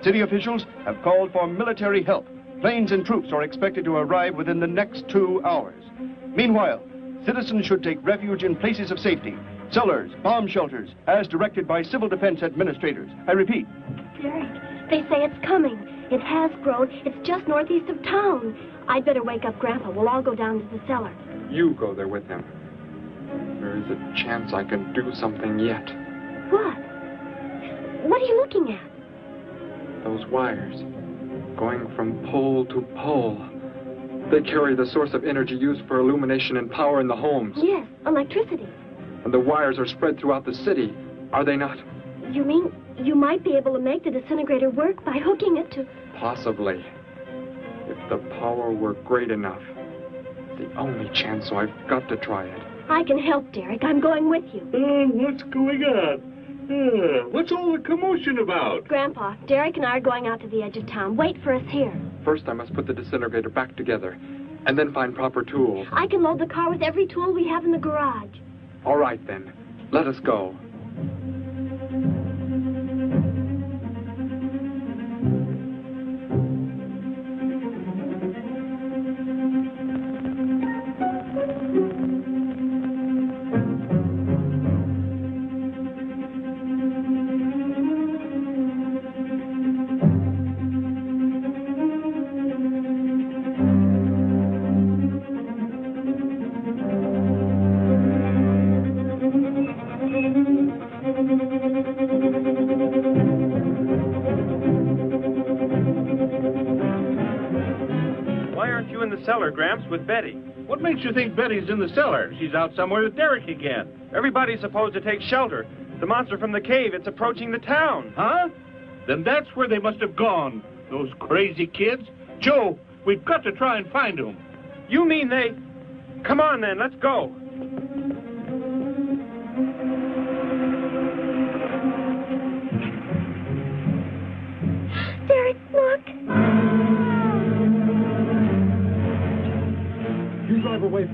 City officials have called for military help. Planes and troops are expected to arrive within the next 2 hours. Meanwhile, citizens should take refuge in places of safety, cellars, bomb shelters, as directed by civil defense administrators. I repeat. Derek, they say it's coming. It has grown. It's just northeast of town. I'd better wake up Grandpa. We'll all go down to the cellar. You go there with him. There is a chance I can do something yet. What? What are you looking at? Those wires, going from pole to pole. They carry the source of energy used for illumination and power in the homes. Yes, electricity. And the wires are spread throughout the city, are they not? You mean you might be able to make the disintegrator work by hooking it to... Possibly. If the power were great enough. The only chance, so I've got to try it. I can help, Derek. I'm going with you. What's going on? What's all the commotion about? Grandpa, Derek and I are going out to the edge of town. Wait for us here. First, I must put the disintegrator back together, and then find proper tools. I can load the car with every tool we have in the garage. All right, then. Let us go. Cellar, Gramps, with Betty. What makes you think Betty's in the cellar? She's out somewhere with Derek again. Everybody's supposed to take shelter. The monster from the cave, it's approaching the town. Huh? Then that's where they must have gone. Those crazy kids. Joe, we've got to try and find them. You mean they... Come on, then, let's go. Derek, look. You drive away.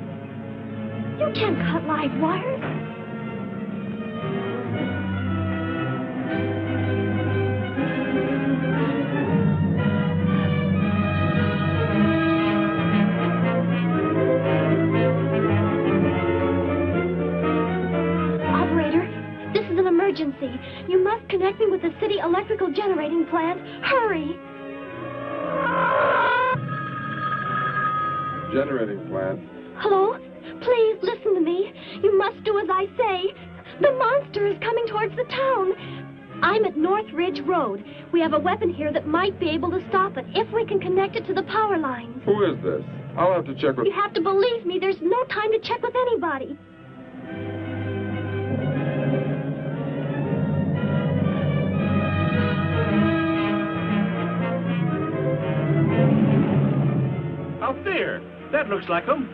You can't cut live wires. Operator, this is an emergency. You must connect me with the city electrical generating plant. Hurry! Generating plant. Hello? Please listen to me. You must do as I say. The monster is coming towards the town. I'm at North Ridge Road. We have a weapon here that might be able to stop it if we can connect it to the power lines. Who is this? I'll have to check with... You have to believe me. There's no time to check with anybody. Out there. That looks like him.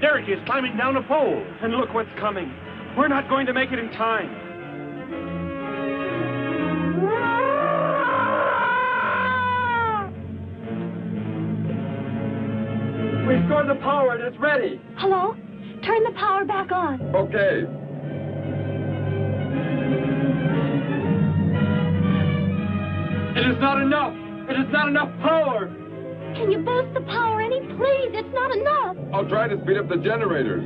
Derek is climbing down a pole. And look what's coming. We're not going to make it in time. Restore the power. It's ready. Hello? Turn the power back on. Okay. It is not enough. It is not enough power. Can you boost the power any, please? It's not enough. I'll try to speed up the generators.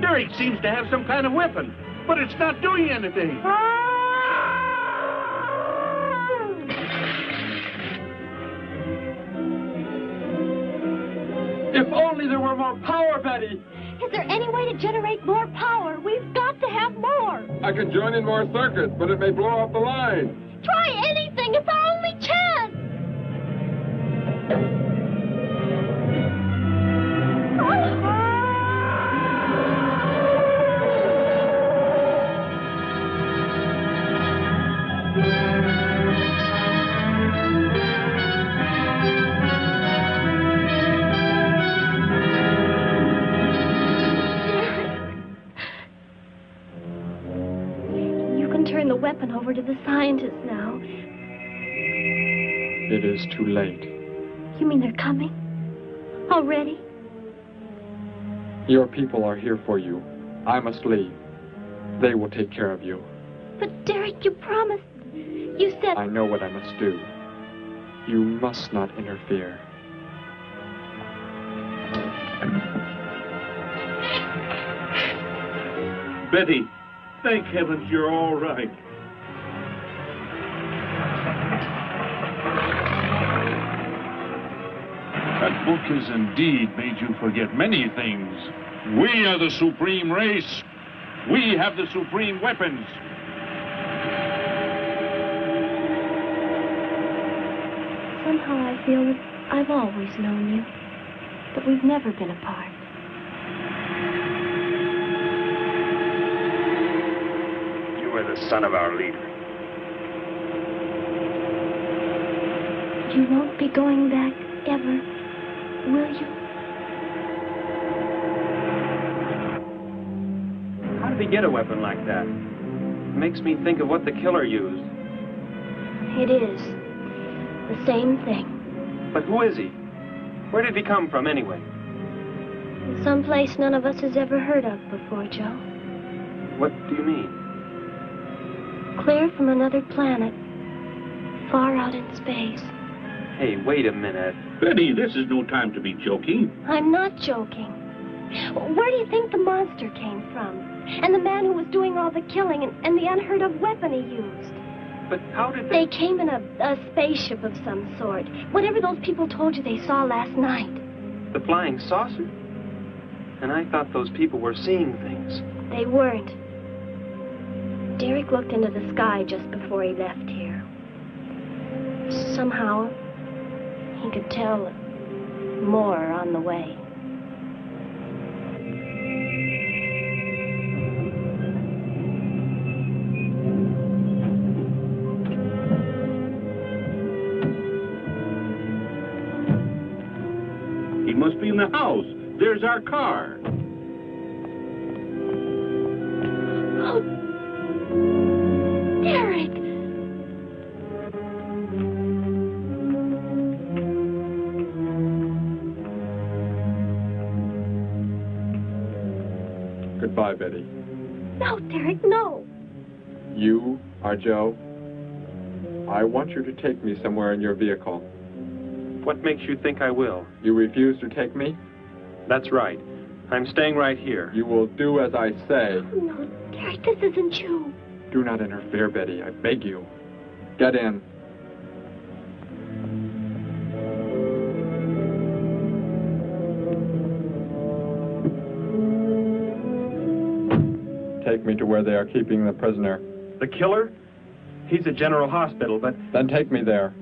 Derek seems to have some kind of weapon, but it's not doing anything. If only there were more power, Betty. Is there any way to generate more power? We've got to have more. I can join in more circuits, but it may blow off the line. Try anything. It's our only chance. Turn the weapon over to the scientists now. It is too late. You mean they're coming? Already? Your people are here for you. I must leave. They will take care of you. But Derek, you promised. You said... I know what I must do. You must not interfere. Betty, thank heavens you're all right. That book has indeed made you forget many things. We are the supreme race. We have the supreme weapons. Somehow I feel that I've always known you, but we've never been apart. You are the son of our leader. You won't be going back ever, will you? How did he get a weapon like that? It makes me think of what the killer used. It is. The same thing. But who is he? Where did he come from, anyway? Someplace none of us has ever heard of before, Joe. What do you mean? Clear from another planet. Far out in space. Hey, wait a minute. Betty, this is no time to be joking. I'm not joking. Where do you think the monster came from? And the man who was doing all the killing and the unheard of weapon he used? But how did they came in a spaceship of some sort. Whatever those people told you they saw last night. The flying saucer? And I thought those people were seeing things. They weren't. Derek looked into the sky just before he left here. Somehow, he could tell more on the way. He must be in the house. There's our car. Oh, Derek! Goodbye, Betty. No, Derek, no. You are Joe. I want you to take me somewhere in your vehicle. What makes you think I will? You refuse to take me? That's right. I'm staying right here. You will do as I say. No, Derek, this isn't you. Do not interfere, Betty. I beg you. Get in. take me to where they are keeping the prisoner. The killer? He's at General Hospital, but... Then take me there.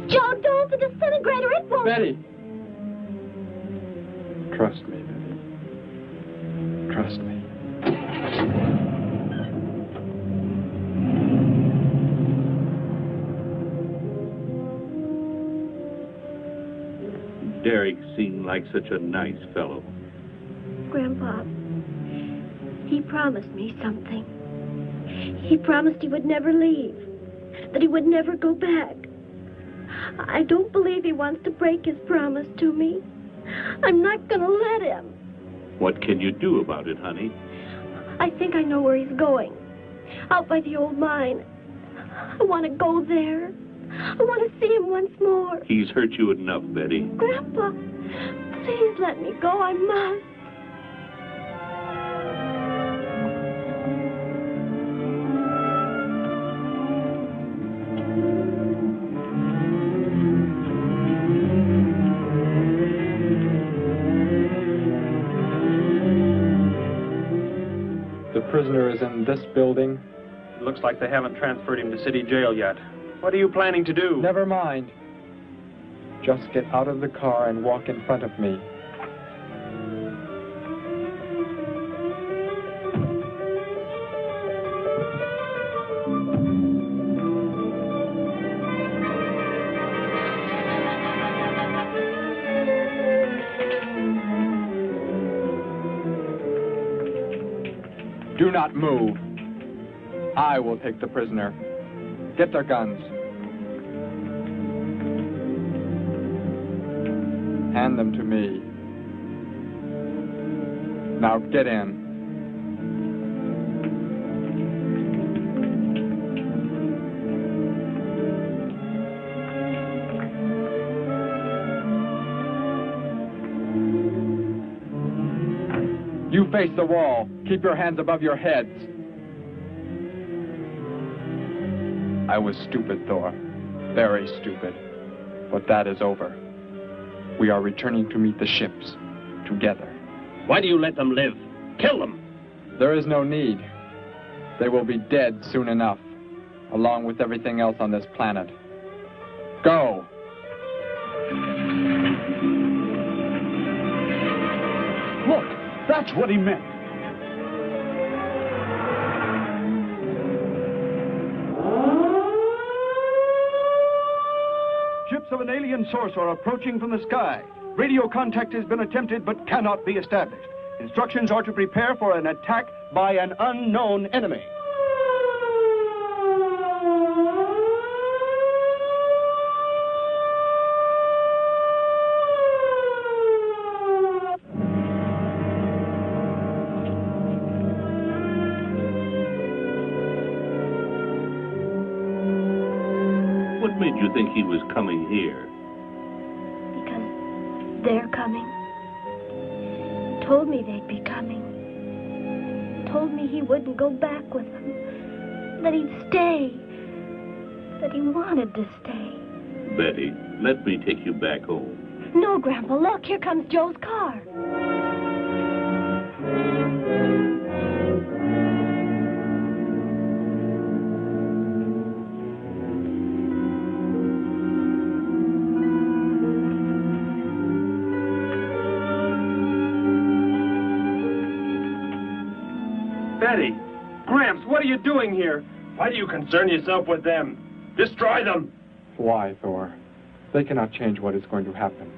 Joe, don't the disintegrator, it won't... Betty! Trust me, Betty. Trust me. Derek seemed like such a nice fellow. Grandpa, he promised me something. He promised he would never leave, that he would never go back. I don't believe he wants to break his promise to me. I'm not going to let him. What can you do about it, honey? I think I know where he's going. Out by the old mine. I want to go there. I want to see him once more. He's hurt you enough, Betty. Grandpa, please let me go. I must. The prisoner is in this building. It looks like they haven't transferred him to city jail yet. What are you planning to do? Never mind. Just get out of the car and walk in front of me. Do not move. I will take the prisoner. Get their guns. Hand them to me. Now get in. You face the wall. Keep your hands above your heads. I was stupid, Thor. Very stupid. But that is over. We are returning to meet the ships. Together. Why do you let them live? Kill them! There is no need. They will be dead soon enough, along with everything else on this planet. Go! Look, that's what he meant. Ships of an alien source are approaching from the sky. Radio contact has been attempted but cannot be established. Instructions are to prepare for an attack by an unknown enemy. What made you think he was coming here? Because they're coming. Told me they'd be coming. Told me he wouldn't go back with them. That he'd stay. That he wanted to stay. Betty, let me take you back home. No, Grandpa, look, here comes Joe's car. Betty! Gramps, what are you doing here? Why do you concern yourself with them? Destroy them! Why, Thor? They cannot change what is going to happen.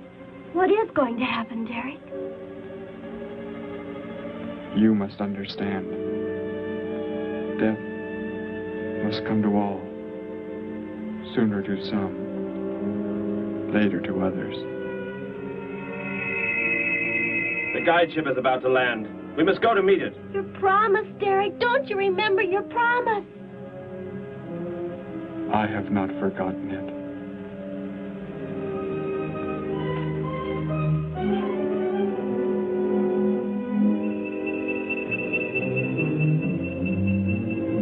What is going to happen, Derek? You must understand. Death must come to all. Sooner to some, later to others. The guide ship is about to land. We must go to meet it. Your promise, Derek. Don't you remember your promise? I have not forgotten it.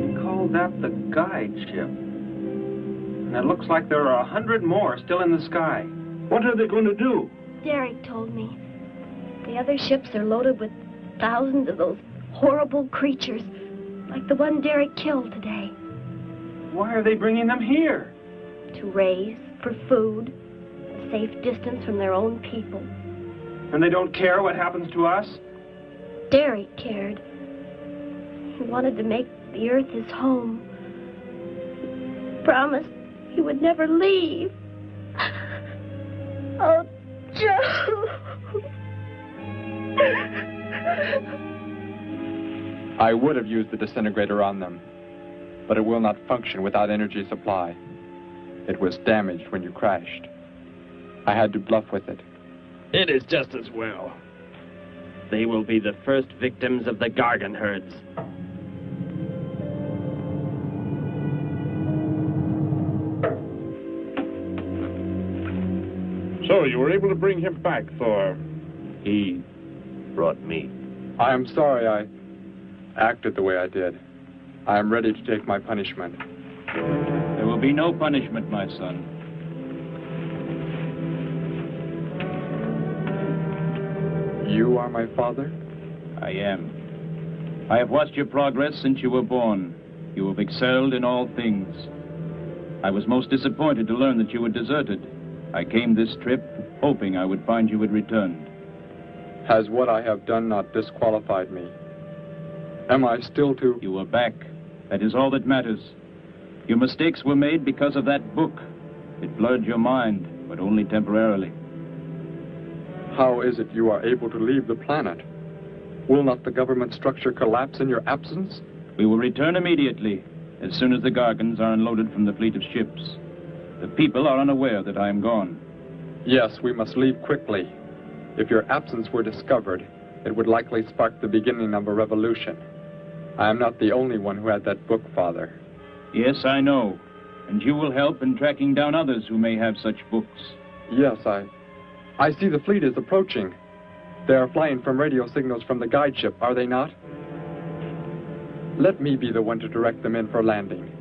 We call that the guide ship. And it looks like there are 100 more still in the sky. What are they going to do? Derek told me. The other ships are loaded with thousands of those horrible creatures, like the one Derek killed today. Why are they bringing them here? To raise, for food, a safe distance from their own people. And they don't care what happens to us? Derek cared. He wanted to make the earth his home. He promised he would never leave. Oh, Joe. I would have used the disintegrator on them, but it will not function without energy supply. It was damaged when you crashed. I had to bluff with it. It is just as well. They will be the first victims of the Gargon herds. So, you were able to bring him back, Thor? He brought me. I am sorry I acted the way I did. I am ready to take my punishment. There will be no punishment, my son. You are my father? I am. I have watched your progress since you were born. You have excelled in all things. I was most disappointed to learn that you were deserted. I came this trip hoping I would find you had returned. Has what I have done not disqualified me? Am I still to... You are back. That is all that matters. Your mistakes were made because of that book. It blurred your mind, but only temporarily. How is it you are able to leave the planet? Will not the government structure collapse in your absence? We will return immediately, as soon as the Gargons are unloaded from the fleet of ships. The people are unaware that I am gone. Yes, we must leave quickly. If your absence were discovered, it would likely spark the beginning of a revolution. I am not the only one who had that book, Father. Yes, I know. And you will help in tracking down others who may have such books. Yes, I see the fleet is approaching. They are flying from radio signals from the guide ship, are they not? Let me be the one to direct them in for landing.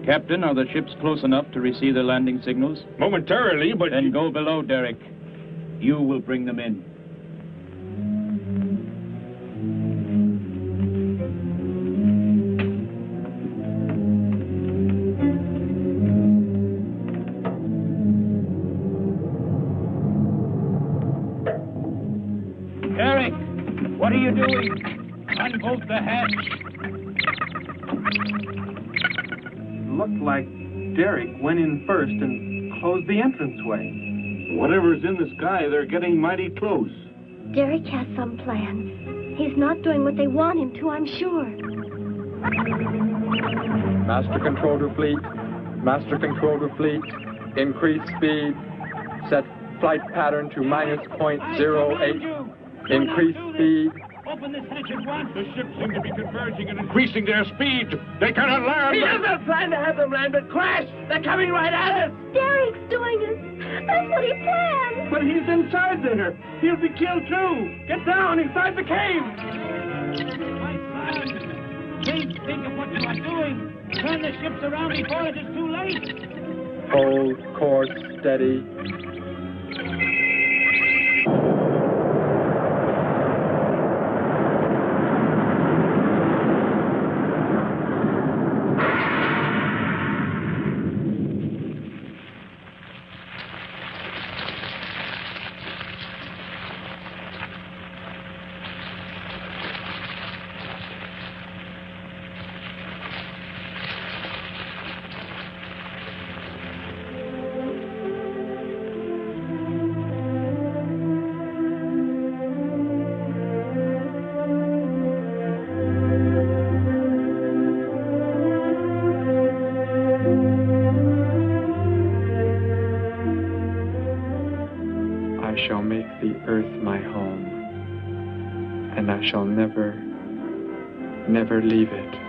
Captain, are the ships close enough to receive their landing signals? Momentarily, but... Then go below, Derek. You will bring them in. Derek, what are you doing? Unbolt the hatch. Looked like Derek went in first and closed the entranceway. Whatever's in the sky, they're getting mighty close. Derek has some plan. He's not doing what they want him to, I'm sure. Master control to fleet. Master control to fleet. Increase speed. Set flight pattern to -0.08. Increase speed. Open this hatch at once. The ships seem to be converging and increasing their speed. They cannot land. He doesn't plan to have them land, but crash. They're coming right at us. Derek's doing it. That's what he planned. But he's inside there. He'll be killed too. Get down inside the cave. My son, please think of what you are doing. Turn the ships around before it is too late. Hold course steady. I shall make the earth my home, and I shall never, never leave it.